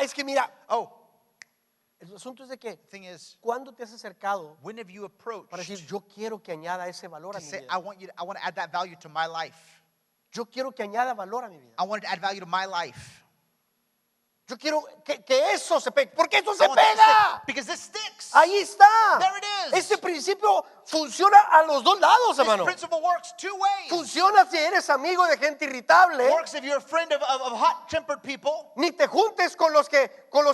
Es que mira, Oh, el asunto es de que the thing is, ¿cuándo te has acercado when have you approached para decir yo quiero que añada ese valor to a mi say, vida? I want to add that value to my life. Yo quiero que añada valor a mi vida. I want to add value to my life. Yo quiero que eso se pegue, porque eso se I want that to pega. stick, because this sticks. Ahí está. There it is. Este principio funciona a los dos lados, This hermano. principle works 2 ways. Funciona si eres amigo de gente irritable. Works if you're a friend of hot-tempered people Ni te juntes con los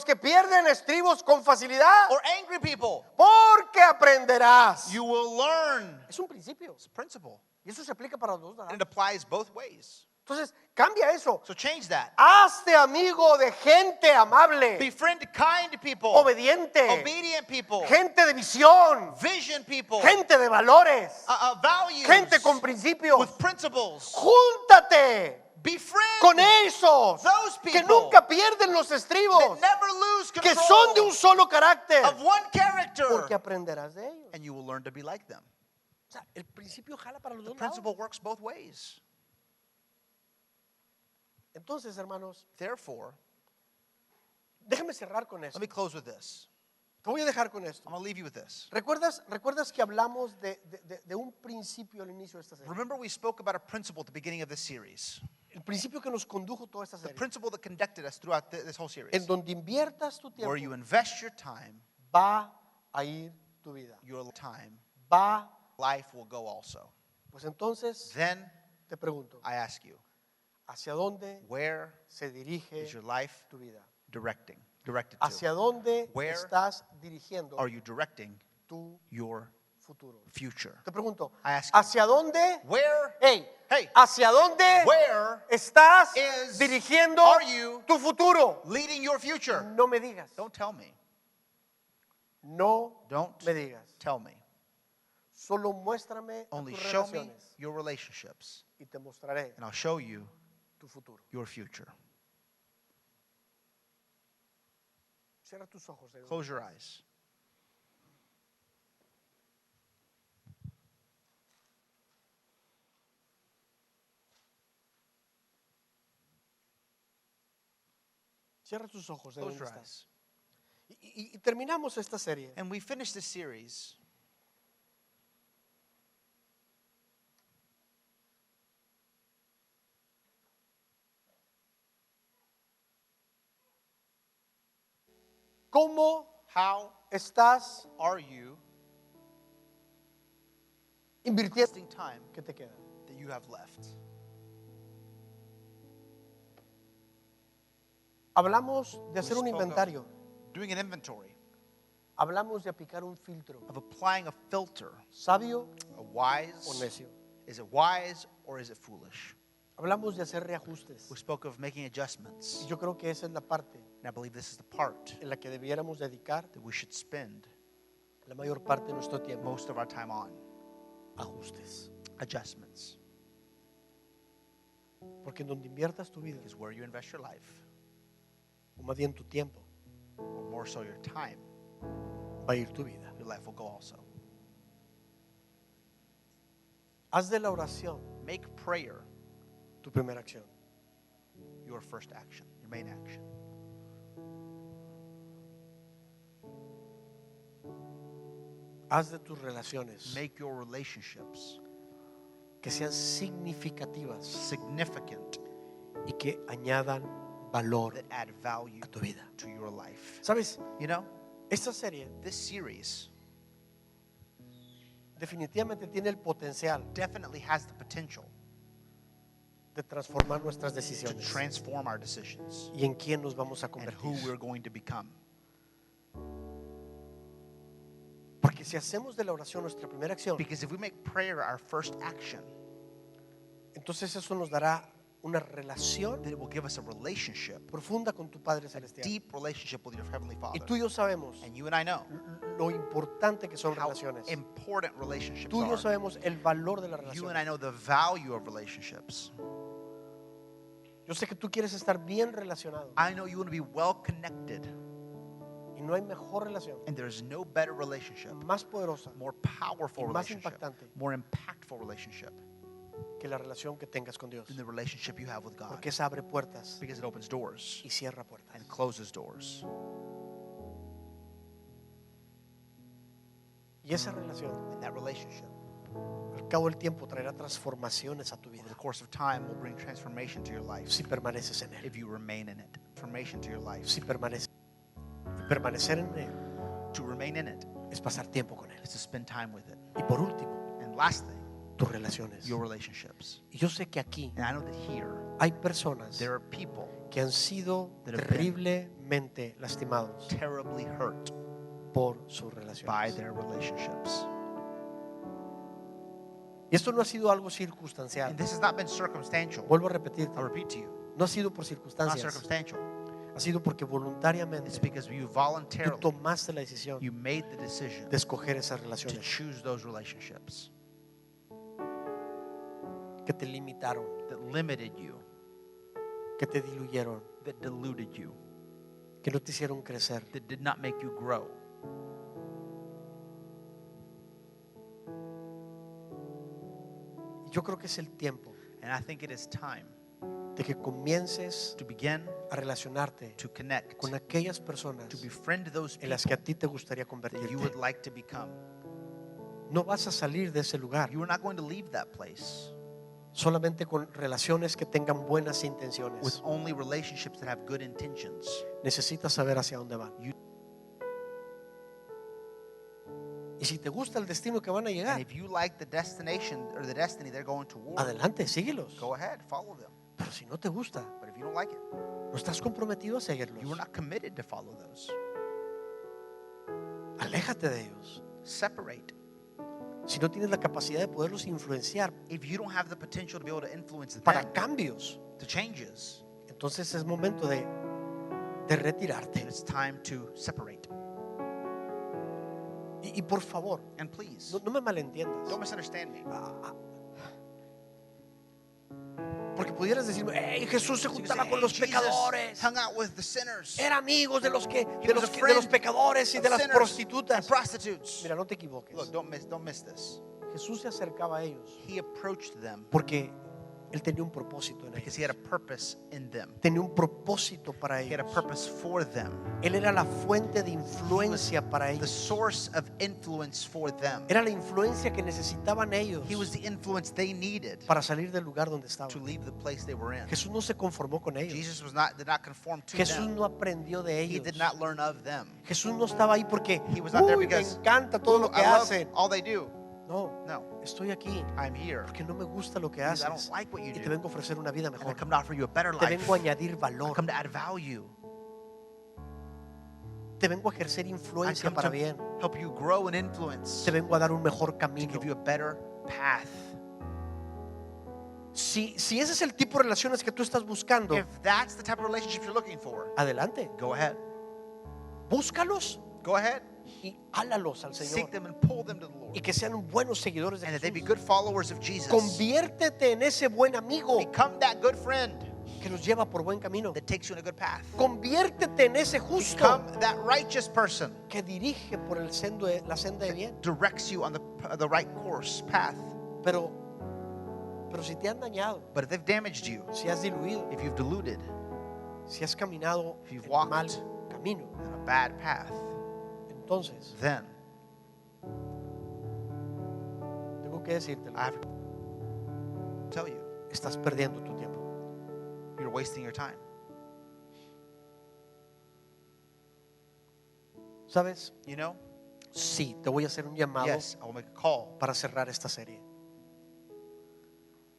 que pierden estribos con facilidad, or angry people. porque aprenderás. You will learn. Es un principio. It's a principle. Y eso se aplica para los dos And it lados. applies both ways. Entonces, cambia eso. So change that. Hazte amigo de gente amable, Befriend kind people, obediente, obedient people, gente de visión, vision people, gente de valores, values, gente con principios. with principles. Júntate Befriend con esos those que people nunca pierden los that estribos, never lose que son de un control solo carácter, of one character, porque aprenderás de ellos. and you will learn to be like them. O sea, el principio jala para los The dos lados. principle works both ways. Entonces, hermanos, Therefore, déjame cerrar con esto. let me close with this. Te voy a dejar con esto. I'm going to leave you with this. ¿Recuerdas que hablamos de un principio al inicio de esta serie? Remember, we spoke about a principle at the beginning of this series. El principio que nos condujo toda esta The serie. principle that conducted us throughout this whole series. En donde inviertas tu tiempo, Where you invest your time, va a ir tu vida. your time, Va. life will go also. Pues entonces, Then te pregunto, I ask you, ¿hacia dónde where se dirige is your life tu vida? directed to? ¿Hacia dónde Where estás dirigiendo are you directing tu your futuro? future? Te pregunto, I ask you, ¿hacia dónde? where, Hey, hey, ¿hacia dónde where estás is- dirigiendo are you tu futuro? leading your future? No me digas. Don't tell me. No Don't me digas. tell me. Solo muéstrame a Only tus show me relaciones your relationships, y te mostraré and I'll show you tu futuro. your future. Cierra tus ojos. Close your eyes. Cierra tus ojos. Close ¿Dónde your estás? eyes. Y terminamos esta serie. And we finish this series ¿Cómo how estás are you invirtiendo investing time que te queda? that you have left? Hablamos de hacer un spoke of- inventario. Doing an inventory Hablamos de aplicar un filtro. of applying a filter. ¿Sabio A o wise, necio? is it wise or is it foolish? Hablamos de hacer reajustes. We spoke of making adjustments. Y yo creo que esa es la parte And I believe this is the part en la que debiéramos dedicar that we should spend la mayor parte de nuestro tiempo. most of our time on. Ajustes. Adjustments. Porque en donde inviertas tu vida, Because where you invest your life, o más bien tu tiempo, or more so your time, va a ir tu vida. your life will go also. Haz de la oración Make prayer tu primera acción. your first action, your main action. Haz de tus relaciones Make your relationships que sean significativas significant, y que añadan valor that add value a tu vida. to your life. ¿Sabes? You know, Esta serie this series definitivamente tiene el potencial definitely has the potential de transformar nuestras to decisiones transform our decisions y en quién nos vamos a and who convertir. we're going to become. Porque si hacemos de la oración nuestra primera acción, Because if we make prayer our first action, entonces eso nos dará una relación then it will give us a relationship, profunda con tu Padre a Celestial. deep relationship with your Heavenly Y Father. tú y yo sabemos And you and I know lo importante que son how relaciones. important relationships Tú y yo are. sabemos el valor de las You and I relaciones. know the value of relationships. Yo sé que tú quieres estar bien relacionado I know you want to be well connected, y no hay mejor relación and there's no better relationship, más poderosa more powerful y más relationship, impactante more impactful relationship que la relación que tengas con Dios. than the relationship you have with God. Porque esa abre puertas Because it opens doors y cierra puertas. and closes doors. Y esa relación, And that relationship, al cabo del tiempo, traerá transformaciones a tu over the vida course of time, will bring transformation to your life si permaneces en él. if you remain in it. Transformation to your life. Si permaneces. Permanecer en él To remain in it es pasar tiempo con él. is to spend time with it. Y por último, And last thing, tus relaciones. your relationships. Y yo sé que aquí And I know that here, hay personas there are people que han sido that have been terriblemente lastimados terribly hurt por sus by relaciones. their relationships. Y esto no ha sido algo And circunstancial. this has not been circumstantial. Vuelvo a repetirte. I'll repeat to you. No ha sido por Not circunstancias. circumstantial. Ha sido porque voluntariamente It's because you tú voluntarily, tomaste la decisión you made the decision de escoger esas to relaciones choose those relationships que te limitaron, that limited you, que te diluyeron, that diluted you, que no te hicieron crecer. that did not make you grow. Yo creo que es el tiempo And I think it is time de que comiences to begin a relacionarte to connect, con aquellas personas to befriend those en las people que a ti te gustaría that you convertirte. would like to become. No vas a salir de ese lugar You are not going to leave that place solamente con relaciones que tengan buenas with intenciones. only relationships that have good intentions. Necesitas saber hacia dónde van. You- Y si te gusta el destino que van a And llegar, if you like the destination or the destiny they're going toward, adelante, síguelos. go ahead, follow them. Pero si no te gusta, But if you don't like it, no estás comprometido a seguirlos. you are not committed to follow those. Aléjate de ellos. Separate. Si no tienes la capacidad de poderlos influenciar If you don't have the potential to be able to influence para them, cambios, to changes, entonces es momento de then retirarte. it's time to separate. Y por favor, And please, no me malentiendas. don't misunderstand me. Porque pudieras decirme, hey, Jesús se So you juntaba say, con "Hey, los Jesus pecadores. hung out with the sinners, Era amigos de los was a de los friend pecadores y de of las sinners prostitutas. and prostitutes." Mira, no te equivoques. Look, don't miss this. Jesús se acercaba a ellos He approached them porque Él tenía un propósito en because ellos. he had a purpose in them. Tenía un propósito para He had a ellos. purpose for them. Él era la fuente de influencia para The ellos. source of influence for them. Era la influencia que necesitaban ellos He was the influence they needed para salir del lugar donde to estaban. leave the place they were in. Jesús no se conformó con ellos. Jesus did not conform to Jesús them. no aprendió de He ellos. did not learn of them. Jesús no estaba ahí porque He was not there "Uy, me because, encanta todo lo que I love hacen. all they do. No, No, estoy aquí I'm here porque no me gusta lo que because I haces don't like what you y te do. vengo a ofrecer una vida And I mejor. come to offer you a better Te life. vengo a añadir I valor. come to add value. Te vengo a ejercer I influencia come para to bien. help you grow and influence, Te vengo a dar un mejor to camino. give you a better path. Si ese es el tipo de relaciones que tú estás buscando, If that's the type of relationship you're looking for, adelante. go ahead. Búscalos Go ahead. y hálalos al Seek Señor. them and pull them to the Lord. Y que sean buenos seguidores de And that they be Jesús. good followers of Jesus. Conviértete en ese buen amigo Become that good friend que los lleva por buen camino. that takes you in a good path. Conviértete en ese justo Become that righteous person que dirige por la senda de bien. directs you on the right course, path. Pero si te han dañado, But if they've damaged you, si has diluido, if you've diluted si has caminado If you've en walked mal camino, on a bad path, entonces then tengo que decírtelo, I have to tell you, estás perdiendo tu tiempo. you're wasting your time. ¿Sabes? You know? Sí, te voy a hacer un llamado Yes, I will make a call para cerrar esta serie.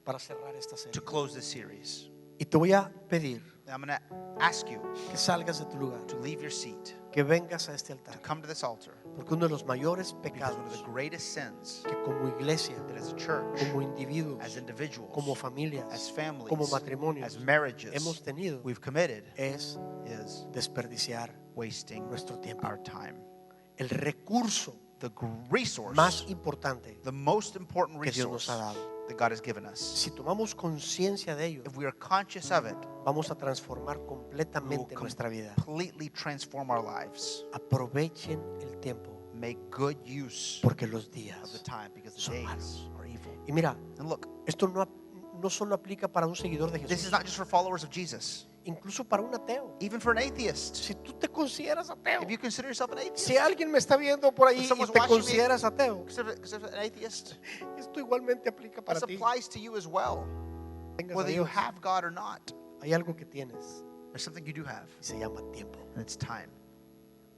Para cerrar esta serie. to close this series. Y te voy a pedir I'm going to ask you que salgas de tu lugar, to leave your seat, que vengas a este to altar. come to this altar, Porque uno de los mayores because one of pecados the greatest sins que como iglesia, that as a church, como individuos, as individuals, como familias, as families, como matrimonios, as marriages, hemos tenido we've committed es is desperdiciar wasting nuestro tiempo. our time. El recurso The resource, más importante the most important que Dios nos resource ha dado. that God has given us. Si tomamos conciencia de ello, If we are conscious of it, vamos a transformar we will completamente nuestra vida. completely transform our lives. Aprovechen el tiempo Make good use porque los of the días time because the son days malos. are evil. Y mira, And look, esto no solo aplica para un seguidor de this Jesús, is not just for followers of Jesus, incluso para un ateo. even for an atheist. Si tú te consideras ateo, If you consider yourself an atheist, si alguien me está viendo por ahí If y someone's te watching me, consideras ateo, consider an atheist, esto igualmente aplica para this ti. applies to you as well, Tengas a whether you Dios. have God or not. Hay algo que tienes There's something you do have, y se llama tiempo. and it's time.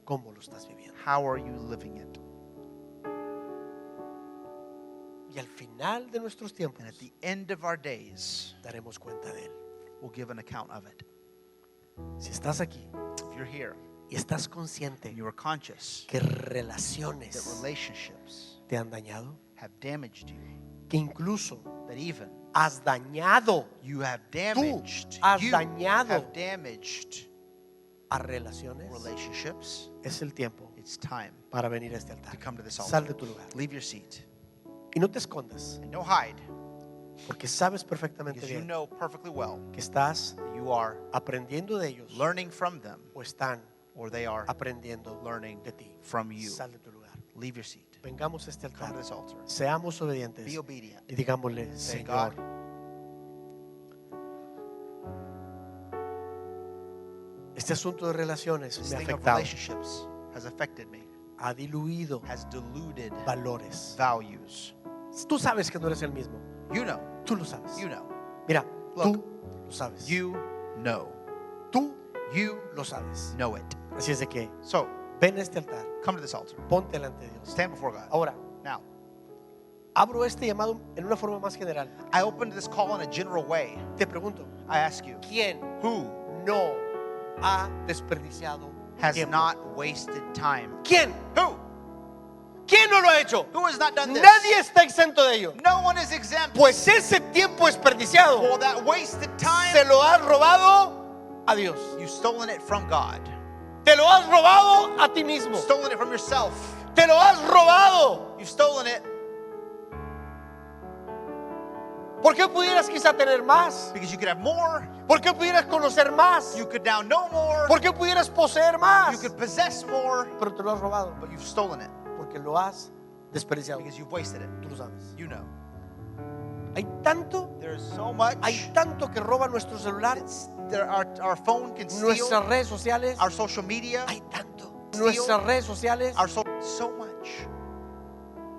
¿Cómo lo estás viviendo? How are you living it? Y al final de nuestros tiempos And at the end of our days, daremos cuenta de él. we'll give an account of it. Si estás aquí If you're here y estás consciente and you are conscious que that relaciones relationships te han dañado, have damaged you, que incluso that even has dañado you have damaged, has you dañado have damaged a relaciones, relationships. es el tiempo It's time para venir a este altar. to come to this altar. Sal de tu lugar Leave your seat y no te escondas, and don't hide, porque sabes perfectamente because you bien know perfectly well que estás that you are aprendiendo de ellos learning from them o están or they are aprendiendo learning de ti. from you. Sal de tu lugar. Leave your seat. Vengamos a este Come altar. to this altar. Seamos obedientes Be obedient. y digámosle, Say, Señor, God, este asunto de relaciones this me ha thing of afectado, relationships has affected me, ha diluido has diluted valores. values. Tú sabes que no eres el mismo. You know, Tú lo sabes. you know, Mira, Look, tú lo sabes. you know, Tú you lo sabes. know it. Así es de que So, ven a este altar, come to this altar. ponte delante de Dios. Stand before God. Ahora, Now, abro este llamado en una forma más general. I opened this call in a general way. Te pregunto, I ask you, ¿quién who no ha desperdiciado has tiempo? not wasted time? ¿Quién? Who? ¿Quién no lo ha hecho? Who has not done this? Nadie está exento de ello. No one is exempt. Pues ese tiempo desperdiciado Well, that wasted time, se lo has robado a Dios. you've stolen it from God. Te lo has robado a ti mismo. You've stolen it from yourself. Te lo has robado. You've stolen it ¿Por qué pudieras quizá tener más? because you could have more. ¿Por qué pudieras conocer más? You could now know more. ¿Por qué pudieras poseer más? You could possess more, Pero te lo has robado but you've stolen it porque lo has desperdiciado. because you've wasted it. Tú lo sabes. You know. Hay tanto, There's so much. hay tanto que roba nuestro celular, Our phone can steal. nuestras redes sociales. Our social media. Hay tanto. Steal. Nuestras redes sociales. So much.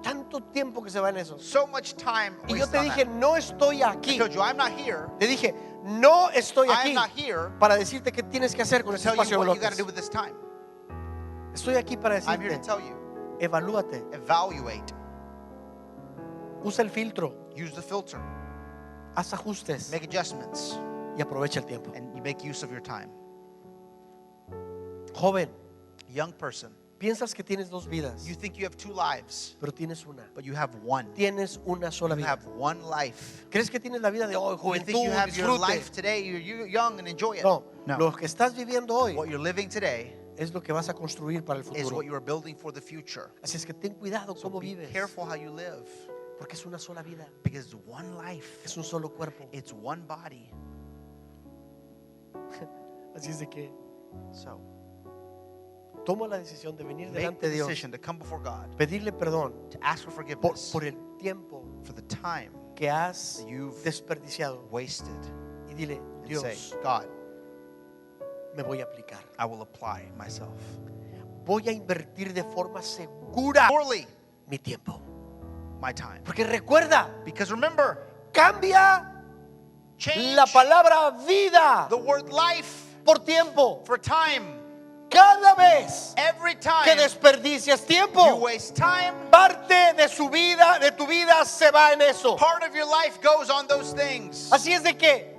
Tanto tiempo que se va en eso. So much time. Y yo wasted te on dije, that. no estoy I aquí. told you I'm not here. Te dije, no estoy I aquí am not here para decirte qué tienes que hacer con to ese tell you espacio de what you got to do bloques. with this time. Estoy aquí para I'm here to decirte, tell you. evalúate, Evaluate. usa el filtro, Use the filter. haz ajustes Make adjustments. y aprovecha el tiempo. And you make use of your time. Joven, Young person, piensas que tienes dos vidas, you think you have two lives, pero tienes una. but you have one. Tienes una sola You vida. have one life. ¿Crees que tienes la vida de hoy, You juventud, think you have your disfrute? life today, you're young and enjoy it. No, No. lo que estás viviendo hoy What you're living today es lo que vas a construir para el is futuro. what you are building for the future. Así es que ten cuidado So cómo be vives, careful how you live, porque es una sola vida, because it's one life. es un solo cuerpo. It's one body. Así es de que So toma la decisión de venir make delante the de Dios, decision to come before God, pedirle perdón to ask for forgiveness por el tiempo for the time que has that you've desperdiciado wasted, y dile, and say, Dios, God, me voy a aplicar. I will apply myself. Voy a invertir de forma segura Surely, mi tiempo. my time. Porque recuerda, Because remember, cambia change la palabra vida the word life por tiempo. for time. Cada vez Every que time desperdicias you tiempo, waste time, parte de tu vida se va en eso. part of your life goes on those things. Así es de que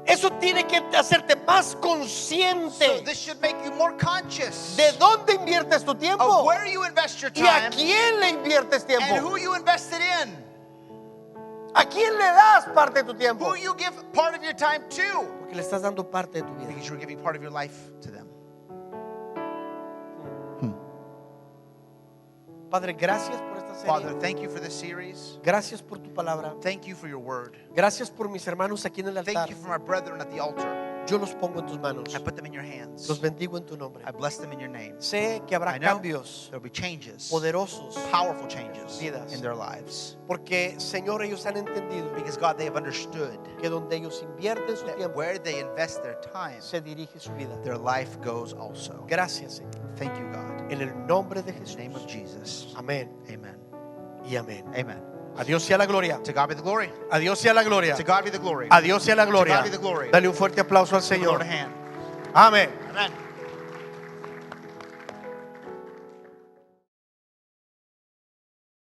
eso tiene que hacerte más So consciente this should make you more conscious de dónde inviertes tu of tiempo where you invest your y a time quién le inviertes and tiempo. who you invested in, ¿A quién le das parte de tu tiempo? who you give part of your time to, Porque le estás dando parte de tu vida. because you're giving part of your life to them. Padre, gracias por esta Father, serie. thank you for this series. Gracias por tu palabra. Thank you for your word. Gracias por mis hermanos aquí en el altar. Thank you for my brethren at the altar. Yo los pongo en tus manos. I put them in your hands. Los bendigo en tu nombre. I bless them in your name. Sé que habrá I know cambios there will be changes, poderosos powerful changes vidas. in their lives. porque, Señor, ellos han entendido Because God, they have understood que donde ellos invierten su that tiempo where they invest their time, se dirige su vida. their life goes also. Gracias, Señor. Thank you, God. En el nombre de In the name of Jesús. Jesus. Amén Amen. y amén. Amen. A Dios sea la gloria. To God be the glory. A Dios sea la gloria. To God be the glory. A Dios sea la gloria. To God be the glory. Dale un fuerte aplauso al Give the Lord Señor. a hand. Amén. Amen.